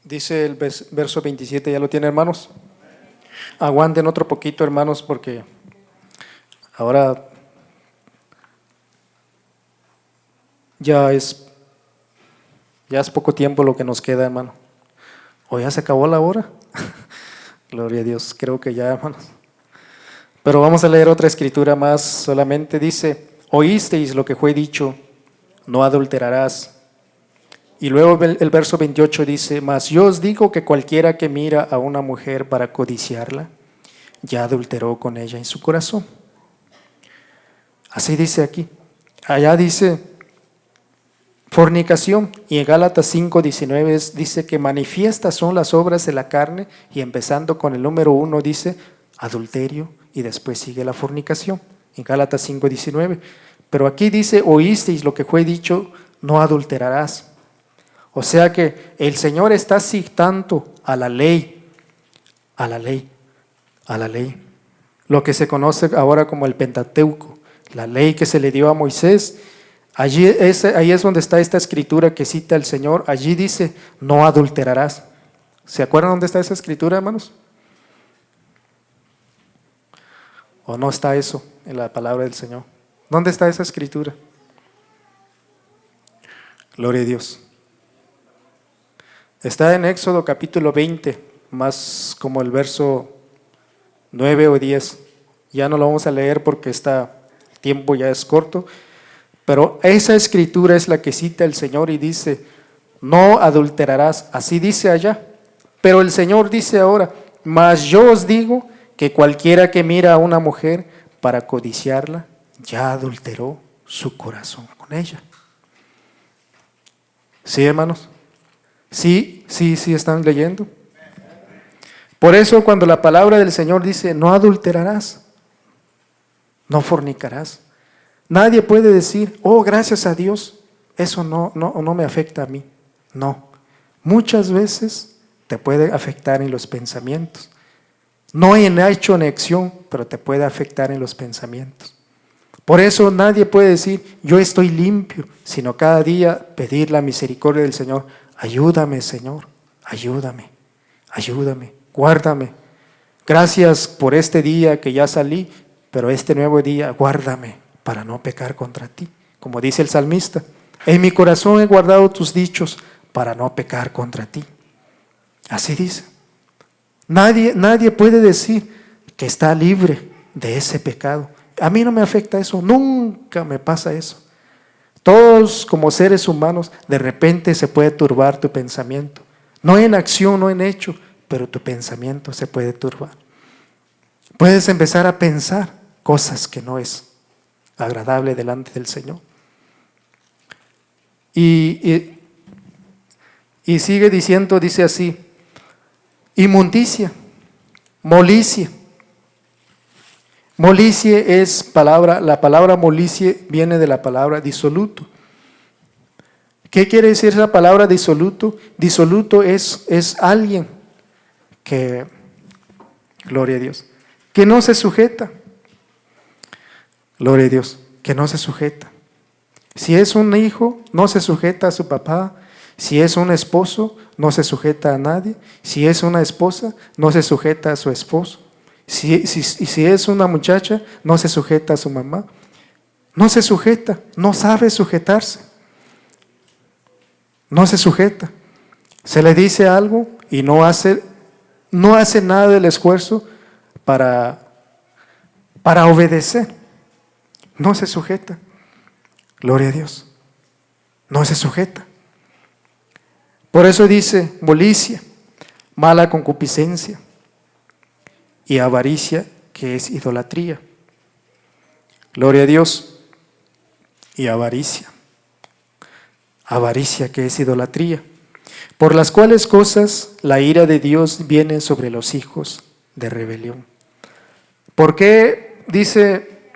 Dice el verso 27, ¿ya lo tiene, hermanos? Aguanten otro poquito, hermanos, porque ahora ya es poco tiempo lo que nos queda, hermano. ¿O ya se acabó la hora? Gloria a Dios, creo que ya, hermanos. Pero vamos a leer otra escritura más, solamente dice, oísteis lo que fue dicho, no adulterarás. Y luego el verso 28 dice, mas yo os digo que cualquiera que mira a una mujer para codiciarla, ya adulteró con ella en su corazón. Así dice aquí. Allá dice fornicación, y en Gálatas 5:19 dice que manifiestas son las obras de la carne, y empezando con el número 1 dice adulterio, y después sigue la fornicación, en Gálatas 5:19. Pero aquí dice, oísteis lo que fue dicho, no adulterarás. O sea que el Señor está citando a la ley, lo que se conoce ahora como el Pentateuco, la ley que se le dio a Moisés. Ahí es donde está esta escritura que cita el Señor. Allí dice, no adulterarás. ¿Se acuerdan dónde está esa escritura, hermanos? ¿O no está eso en la palabra del Señor? ¿Dónde está esa escritura? Gloria a Dios. Está en Éxodo capítulo 20, más como el verso 9 o 10. Ya no lo vamos a leer porque el tiempo ya es corto, pero esa escritura es la que cita el Señor y dice, no adulterarás, así dice allá. Pero el Señor dice ahora, mas yo os digo que cualquiera que mira a una mujer para codiciarla, ya adulteró su corazón con ella. ¿Sí, hermanos? Sí, están leyendo. Por eso cuando la palabra del Señor dice, no adulterarás, no fornicarás, nadie puede decir, oh, gracias a Dios, eso no me afecta a mí. No, muchas veces te puede afectar en los pensamientos. No en hecho, en acción, pero te puede afectar en los pensamientos. Por eso nadie puede decir, yo estoy limpio, sino cada día pedir la misericordia del Señor. Ayúdame, Señor, ayúdame, guárdame. Gracias por este día que ya salí, pero este nuevo día, guárdame para no pecar contra ti. Como dice el salmista, en mi corazón he guardado tus dichos para no pecar contra ti. Así dice. Nadie puede decir que está libre de ese pecado. A mí no me afecta eso, nunca me pasa eso. Todos como seres humanos, de repente se puede turbar tu pensamiento. No en acción, no en hecho, pero tu pensamiento se puede turbar. Puedes empezar a pensar cosas que no es agradable delante del Señor. Y sigue diciendo, dice así, inmundicia, molicie. Molicie es la palabra molicie viene de la palabra disoluto. ¿Qué quiere decir esa palabra disoluto? Disoluto es alguien que, gloria a Dios, que no se sujeta. Gloria a Dios, que no se sujeta. Si es un hijo, no se sujeta a su papá. Si es un esposo, no se sujeta a nadie. Si es una esposa, no se sujeta a su esposo. Si es una muchacha, no se sujeta a su mamá. No se sujeta, no sabe sujetarse. No se sujeta. Se le dice algo y no hace nada del esfuerzo para obedecer. No se sujeta. Gloria a Dios. No se sujeta. Por eso dice molicie, mala concupiscencia, y avaricia, que es idolatría. Gloria a Dios. Y avaricia. Avaricia, que es idolatría. Por las cuales cosas la ira de Dios viene sobre los hijos de rebelión. ¿Por qué dice,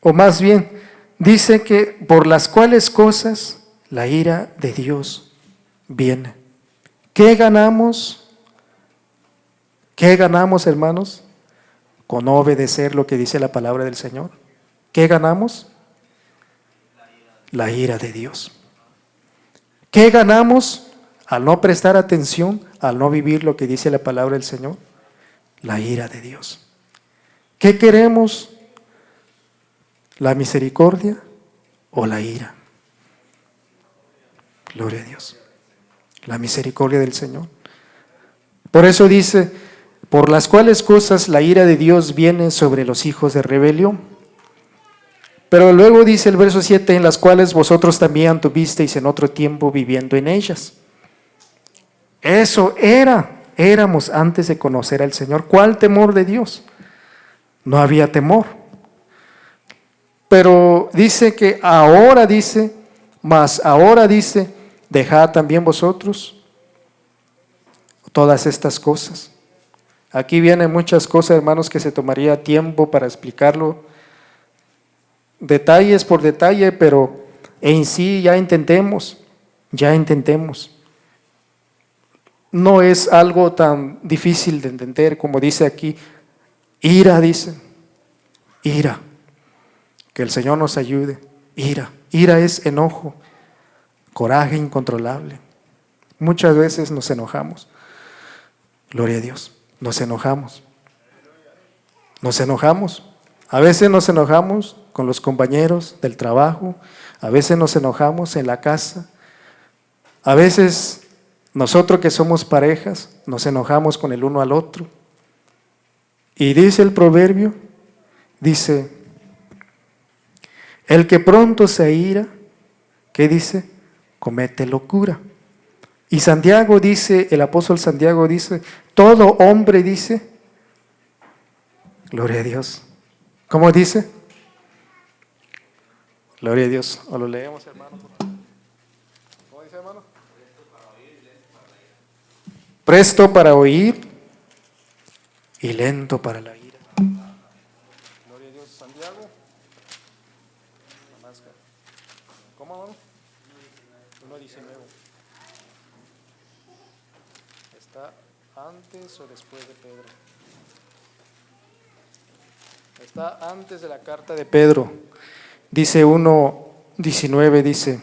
o más bien, dice que por las cuales cosas la ira de Dios viene? ¿Qué ganamos? ¿Qué ganamos, hermanos, con no obedecer lo que dice la palabra del Señor? ¿Qué ganamos? La ira de Dios. ¿Qué ganamos al no prestar atención, al no vivir lo que dice la palabra del Señor? La ira de Dios. ¿Qué queremos? ¿La misericordia o la ira? Gloria a Dios. La misericordia del Señor. Por eso dice, por las cuales cosas la ira de Dios viene sobre los hijos de rebelión. Pero luego dice el verso 7, en las cuales vosotros también tuvisteis en otro tiempo viviendo en ellas. Eso éramos antes de conocer al Señor. ¿Cuál temor de Dios? No había temor. Pero dice que ahora dice, dejad también vosotros todas estas cosas. Aquí vienen muchas cosas, hermanos, que se tomaría tiempo para explicarlo detalles por detalle, pero en sí ya intentemos. No es algo tan difícil de entender como dice aquí. Ira, dice. Ira. Que el Señor nos ayude. Ira. Ira es enojo, coraje incontrolable. Muchas veces nos enojamos. Gloria a Dios. Nos enojamos. Nos enojamos. A veces nos enojamos con los compañeros del trabajo. A veces nos enojamos en la casa. A veces nosotros que somos parejas nos enojamos con el uno al otro. Y dice el proverbio, dice, el que pronto se aira, ¿qué dice? Comete locura. Y Santiago dice, el apóstol Santiago dice, todo hombre dice, gloria a Dios. ¿Cómo dice? Gloria a Dios. ¿O lo leemos, hermano? ¿Cómo dice, hermano? Presto para oír y lento para la ira. Gloria a Dios. Santiago. ¿Cómo, hermano? 1:19. ¿Está antes o después de Pedro? Está antes de la carta de Pedro. Dice 1:19, dice,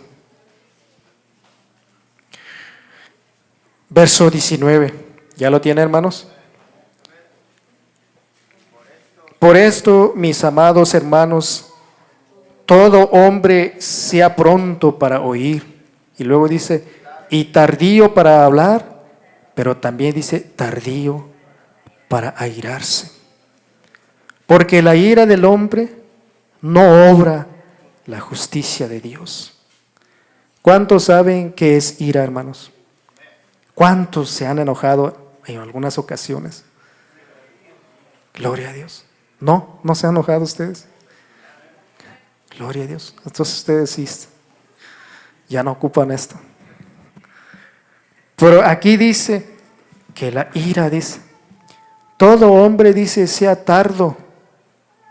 verso 19. ¿Ya lo tiene, hermanos? Por esto, mis amados hermanos, todo hombre sea pronto para oír. Y luego dice, y tardío para hablar, pero también dice tardío para airarse. Porque la ira del hombre no obra la justicia de Dios. ¿Cuántos saben qué es ira, hermanos? ¿Cuántos se han enojado en algunas ocasiones? Gloria a Dios. ¿No? ¿No se han enojado ustedes? Gloria a Dios. Entonces ustedes sí, ya no ocupan esto. Pero aquí dice que la ira, dice, todo hombre, dice, sea tardo,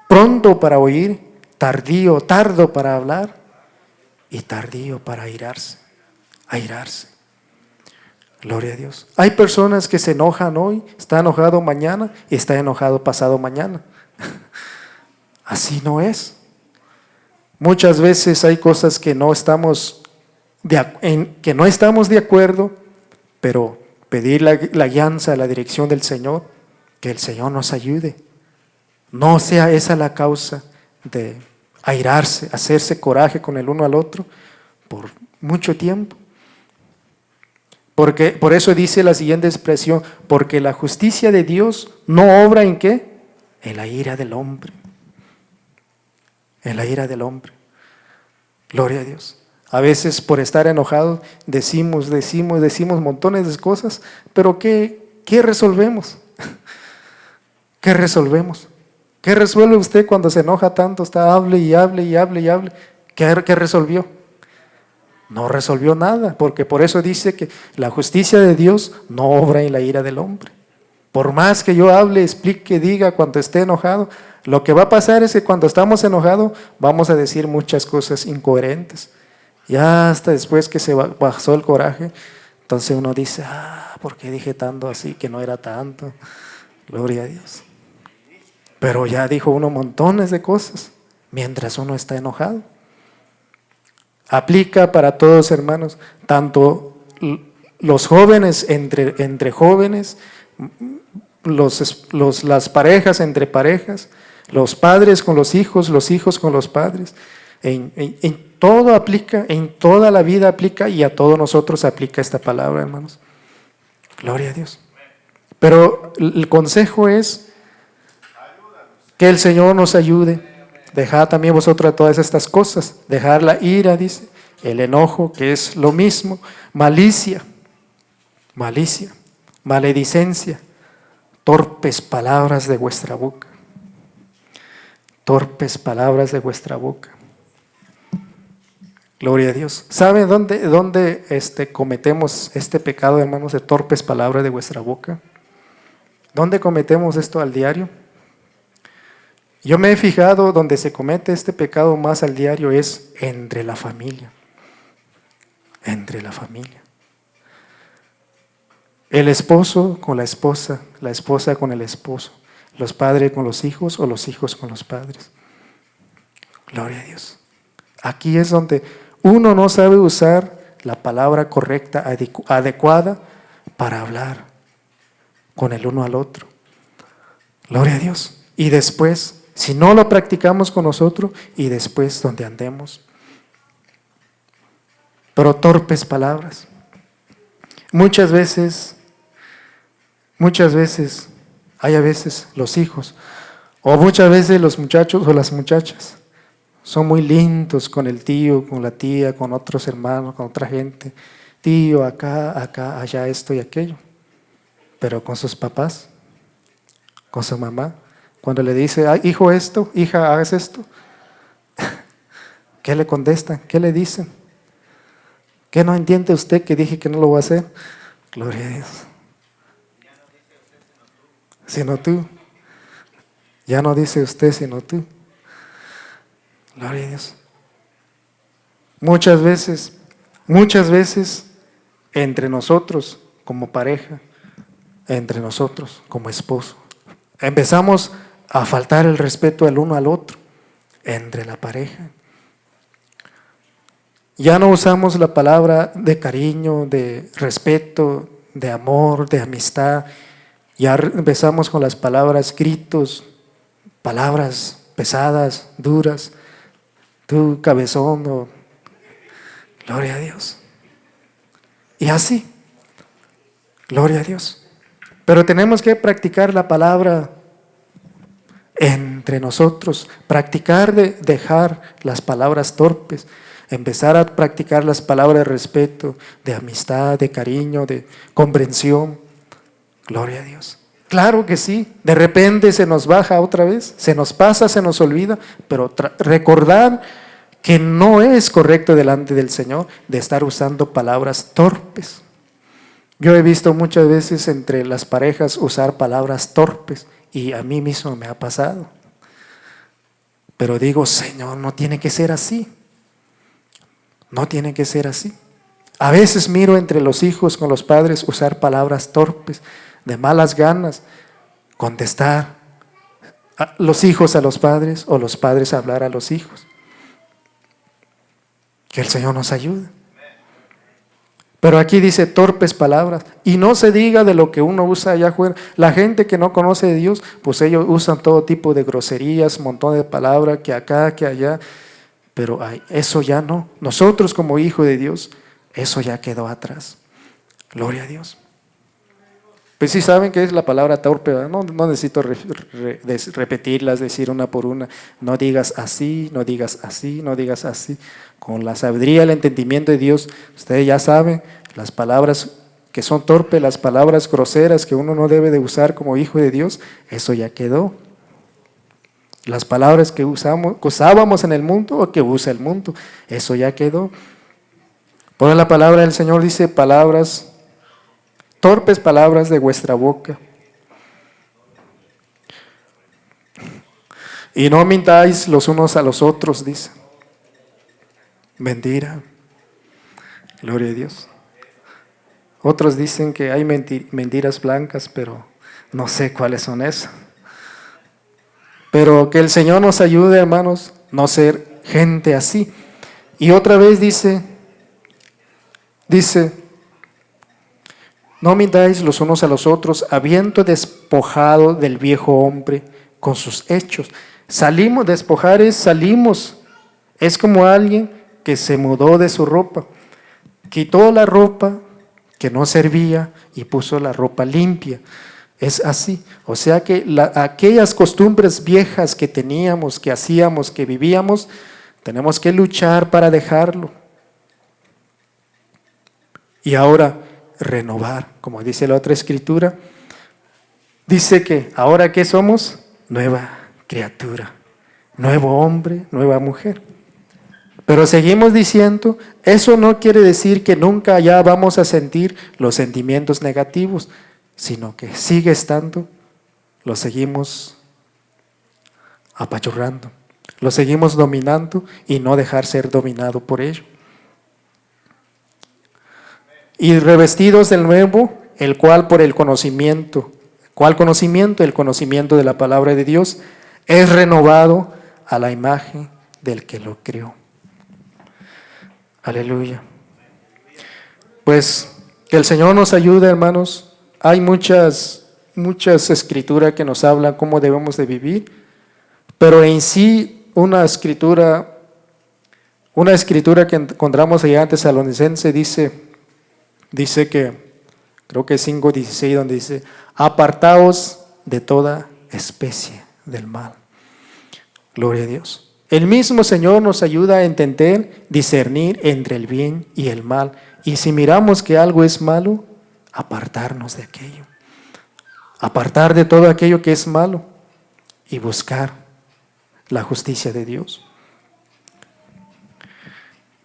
pronto para oír, tardío, tardo para hablar y tardío para airarse. Gloria a Dios. Hay personas que se enojan hoy, está enojado mañana y está enojado pasado mañana. Así no es. Muchas veces hay cosas que no estamos de acuerdo, pero pedir la guianza, la dirección del Señor, que el Señor nos ayude. No sea esa la causa de airarse, hacerse coraje con el uno al otro por mucho tiempo. Porque, por eso dice la siguiente expresión, porque la justicia de Dios no obra ¿en qué? En la ira del hombre. En la ira del hombre. Gloria a Dios. A veces por estar enojados decimos montones de cosas, pero ¿qué resolvemos? ¿Qué resolvemos? ¿Qué resuelve usted cuando se enoja tanto? Está hable y hable y hable y hable. ¿Qué resolvió? No resolvió nada, porque por eso dice que la justicia de Dios no obra en la ira del hombre. Por más que yo hable, explique, diga cuando esté enojado, lo que va a pasar es que cuando estamos enojados vamos a decir muchas cosas incoherentes. Ya hasta después que se pasó el coraje, entonces uno dice, ¿por qué dije tanto así que no era tanto? Gloria a Dios. Pero ya dijo uno montones de cosas mientras uno está enojado. Aplica para todos, hermanos, tanto los jóvenes entre jóvenes, las parejas entre parejas, los padres con los hijos con los padres. En todo aplica, en toda la vida aplica y a todos nosotros aplica esta palabra, hermanos. Gloria a Dios. Pero el consejo es que el Señor nos ayude. Dejad también vosotros todas estas cosas. Dejar la ira, dice, el enojo, que es lo mismo, malicia, maledicencia, torpes palabras de vuestra boca. Torpes palabras de vuestra boca. Gloria a Dios. ¿Saben dónde cometemos este pecado, hermanos, de torpes palabras de vuestra boca? ¿Dónde cometemos esto al diario? Yo me he fijado donde se comete este pecado más al diario es entre la familia. Entre la familia. El esposo con la esposa con el esposo, los padres con los hijos o los hijos con los padres. Gloria a Dios. Aquí es donde uno no sabe usar la palabra correcta, adecuada para hablar. con el uno al otro. Gloria a Dios. Y después, si no lo practicamos con nosotros, y después donde andemos. Pero torpes palabras. Muchas veces, hay a veces los hijos, o muchas veces los muchachos o las muchachas, son muy lindos con el tío, con la tía, con otros hermanos, con otra gente. Tío, acá, allá, esto y aquello. Pero con sus papás, con su mamá, cuando le dice, "Ay, hijo esto, hija, hagas esto", ¿qué le contestan? ¿Qué le dicen? ¿Qué no entiende usted que dije que no lo voy a hacer? Gloria a Dios. Sino tú. Ya no dice usted, sino tú. Gloria a Dios. Muchas veces, entre nosotros como pareja, entre nosotros como esposo, empezamos a faltar el respeto el uno al otro, entre la pareja. Ya no usamos la palabra de cariño, de respeto, de amor, de amistad. Ya empezamos con las palabras gritos, palabras pesadas, duras. Tú cabezón, o gloria a Dios. Y así, gloria a Dios. Pero tenemos que practicar la palabra entre nosotros, practicar de dejar las palabras torpes, empezar a practicar las palabras de respeto, de amistad, de cariño, de comprensión. Gloria a Dios. Claro que sí, de repente se nos baja otra vez, se nos pasa, se nos olvida, pero recordar que no es correcto delante del Señor de estar usando palabras torpes. Yo he visto muchas veces entre las parejas usar palabras torpes y a mí mismo me ha pasado. Pero digo, Señor, no tiene que ser así. No tiene que ser así. A veces miro entre los hijos con los padres usar palabras torpes, de malas ganas, contestar a los hijos a los padres o los padres a hablar a los hijos. Que el Señor nos ayude. Pero aquí dice torpes palabras. Y no se diga de lo que uno usa allá afuera. La gente que no conoce de Dios, pues ellos usan todo tipo de groserías, un montón de palabras, que acá, que allá. Pero eso ya no. Nosotros como hijos de Dios, eso ya quedó atrás. Gloria a Dios. Pues sí saben qué es la palabra torpe, ¿verdad? No necesito repetirlas, decir una por una. No digas así, no digas así, no digas así. Con la sabiduría, el entendimiento de Dios, ustedes ya saben, las palabras que son torpes, las palabras groseras que uno no debe de usar como hijo de Dios, eso ya quedó. Las palabras que usábamos en el mundo o que usa el mundo, eso ya quedó. Por la palabra del Señor dice torpes palabras de vuestra boca. Y no mintáis los unos a los otros, dice. Mentira. Gloria a Dios. Otros dicen que hay mentiras blancas, pero no sé cuáles son esas. Pero que el Señor nos ayude, hermanos, no ser gente así. Y otra vez dice, no mintáis los unos a los otros, habiendo despojado del viejo hombre con sus hechos. Salimos. Es como alguien que se mudó de su ropa. Quitó la ropa que no servía y puso la ropa limpia. Es así. O sea que aquellas costumbres viejas que teníamos, que hacíamos, que vivíamos, tenemos que luchar para dejarlo. Y ahora renovar, como dice la otra escritura, dice que ahora ¿qué somos? Nueva criatura, nuevo hombre, nueva mujer. Pero seguimos diciendo, eso no quiere decir que nunca ya vamos a sentir los sentimientos negativos, sino que sigue estando, lo seguimos apachurrando, lo seguimos dominando y no dejar ser dominado por ello. Y revestidos del nuevo, el cual por el conocimiento, ¿cuál conocimiento? El conocimiento de la palabra de Dios, es renovado a la imagen del que lo creó. Aleluya. Pues que el Señor nos ayude, hermanos. Hay muchas muchas escrituras que nos hablan cómo debemos de vivir, pero en sí una escritura que encontramos allá en Tesalonicense dice que, creo que es 5:16, donde dice, apartaos de toda especie del mal. Gloria a Dios. El mismo Señor nos ayuda a entender, discernir entre el bien y el mal. Y si miramos que algo es malo, apartarnos de aquello. Apartar de todo aquello que es malo y buscar la justicia de Dios.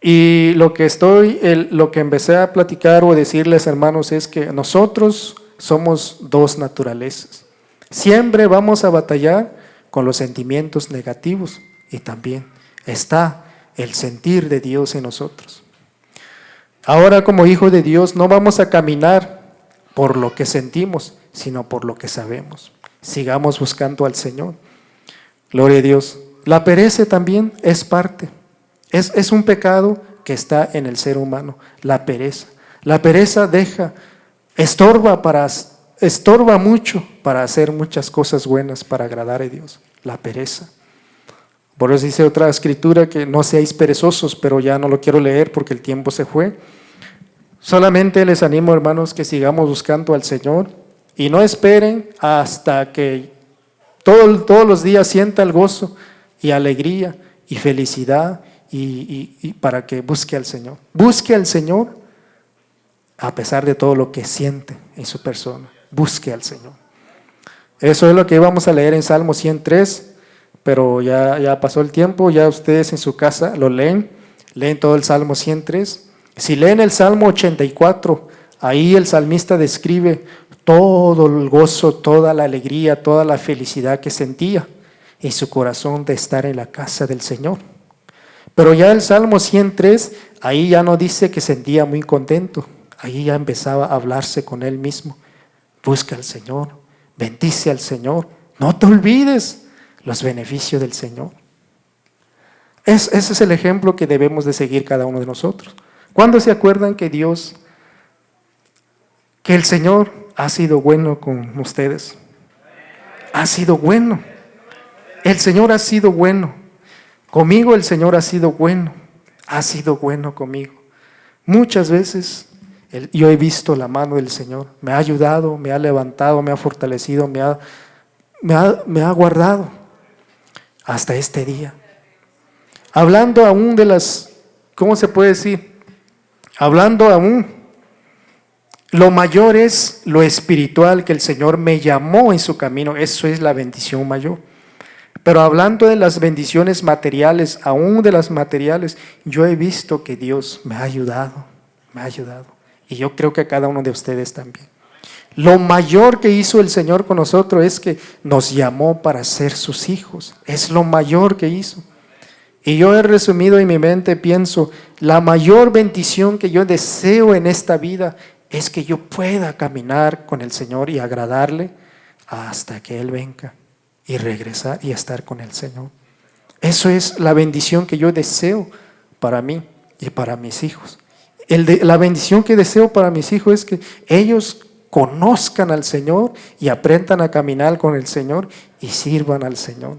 Y lo que empecé a platicar o decirles, hermanos, es que nosotros somos dos naturalezas. Siempre vamos a batallar con los sentimientos negativos y también está el sentir de Dios en nosotros. Ahora, como hijos de Dios, no vamos a caminar por lo que sentimos, sino por lo que sabemos. Sigamos buscando al Señor. Gloria a Dios. La pereza también es parte. Es un pecado que está en el ser humano, la pereza. La pereza estorba mucho para hacer muchas cosas buenas, para agradar a Dios. La pereza. Por eso dice otra escritura que no seáis perezosos, pero ya no lo quiero leer porque el tiempo se fue. Solamente les animo, hermanos, que sigamos buscando al Señor y no esperen hasta que todos los días sienta el gozo y alegría y felicidad y para que busque al Señor. Busque al Señor a pesar de todo lo que siente en su persona. Busque al Señor. Eso es lo que íbamos a leer en Salmo 103, pero ya pasó el tiempo, ya ustedes en su casa lo leen todo el Salmo 103. Si leen el Salmo 84, ahí el salmista describe todo el gozo, toda la alegría, toda la felicidad que sentía en su corazón de estar en la casa del Señor. Pero ya el Salmo 103, ahí ya no dice que sentía muy contento, ahí ya empezaba a hablarse con él mismo. Busca al Señor, bendice al Señor, no te olvides los beneficios del Señor. Ese es el ejemplo que debemos de seguir cada uno de nosotros. ¿Cuándo se acuerdan que el Señor ha sido bueno con ustedes? Ha sido bueno. El Señor ha sido bueno. Conmigo el Señor ha sido bueno conmigo. Muchas veces yo he visto la mano del Señor, me ha ayudado, me ha levantado, me ha fortalecido, me ha guardado hasta este día. Hablando aún de ¿cómo se puede decir? Hablando aún, lo mayor es lo espiritual que el Señor me llamó en su camino, eso es la bendición mayor. Pero hablando de las bendiciones materiales, aún de las materiales, yo he visto que Dios me ha ayudado. Y yo creo que a cada uno de ustedes también. Lo mayor que hizo el Señor con nosotros es que nos llamó para ser sus hijos. Es lo mayor que hizo. Y yo he resumido en mi mente, pienso, la mayor bendición que yo deseo en esta vida es que yo pueda caminar con el Señor y agradarle hasta que Él venga y regresar y estar con el Señor. Eso es la bendición que yo deseo para mí y para mis hijos. La bendición que deseo para mis hijos es que ellos conozcan al Señor y aprendan a caminar con el Señor y sirvan al Señor.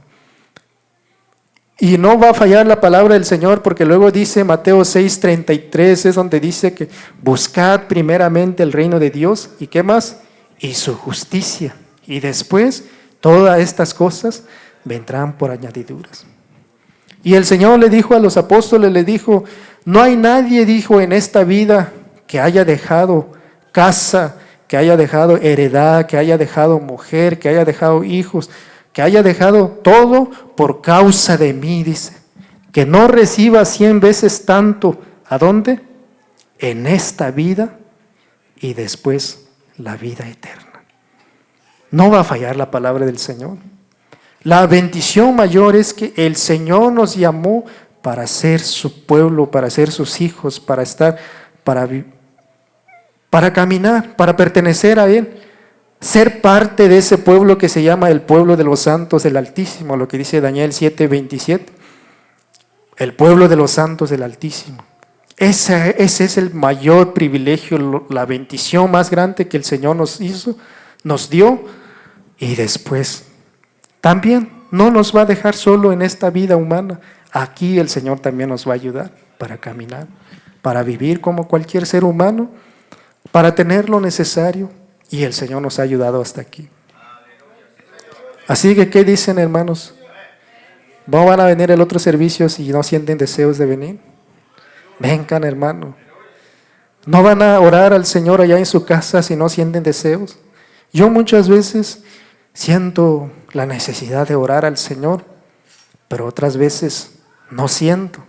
Y no va a fallar la palabra del Señor, porque luego dice Mateo 6:33, es donde dice que buscad primeramente el reino de Dios y ¿qué más? Y su justicia. Y después todas estas cosas vendrán por añadiduras. Y el Señor le dijo a los apóstoles, le dijo, no hay nadie, dijo, en esta vida que haya dejado casa, que haya dejado heredad, que haya dejado mujer, que haya dejado hijos, que haya dejado todo por causa de mí, dice, que no reciba 100 veces tanto. ¿A dónde? En esta vida y después la vida eterna. No va a fallar la palabra del Señor. La bendición mayor es que el Señor nos llamó para ser su pueblo, para ser sus hijos, para estar, para caminar, para pertenecer a Él. Ser parte de ese pueblo que se llama el pueblo de los santos del Altísimo, lo que dice Daniel 7:27. El pueblo de los santos del Altísimo. Ese es el mayor privilegio, la bendición más grande que el Señor nos hizo, nos dio y después también no nos va a dejar solo en esta vida humana. Aquí el Señor también nos va a ayudar para caminar, para vivir como cualquier ser humano, para tener lo necesario, y el Señor nos ha ayudado hasta aquí. Así que, ¿qué dicen, hermanos? ¿No van a venir el otro servicio si no sienten deseos de venir? Vengan, hermano. ¿No van a orar al Señor allá en su casa si no sienten deseos? Yo muchas veces siento la necesidad de orar al Señor, pero otras veces no siento.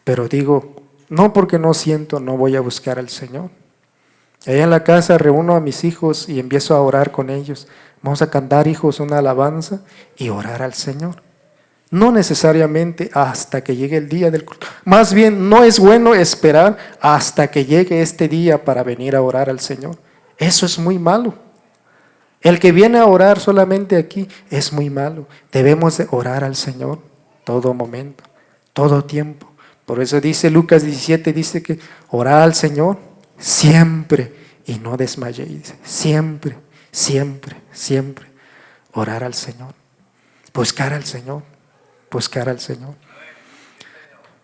Pero digo, no porque no siento, no voy a buscar al Señor. Allá en la casa reúno a mis hijos y empiezo a orar con ellos. Vamos a cantar, hijos, una alabanza y orar al Señor. No necesariamente hasta que llegue el día del culto. Más bien, no es bueno esperar hasta que llegue este día para venir a orar al Señor. Eso es muy malo. El que viene a orar solamente aquí es muy malo. Debemos de orar al Señor todo momento, todo tiempo. Por eso dice Lucas 17, dice que orad al Señor siempre y no desmayéis. Siempre, siempre, siempre. Orar al Señor. Buscar al Señor. Buscar al Señor.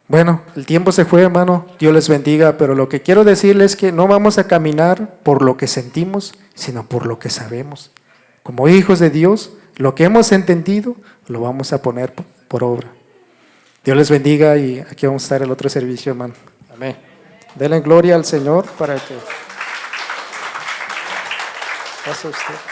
Bueno, el tiempo se fue, hermano. Dios les bendiga. Pero lo que quiero decirles es que no vamos a caminar por lo que sentimos, sino por lo que sabemos. Como hijos de Dios, lo que hemos entendido, lo vamos a poner por obra. Dios les bendiga y aquí vamos a estar el otro servicio, hermano. Amén. Denle gloria al Señor para que pase usted.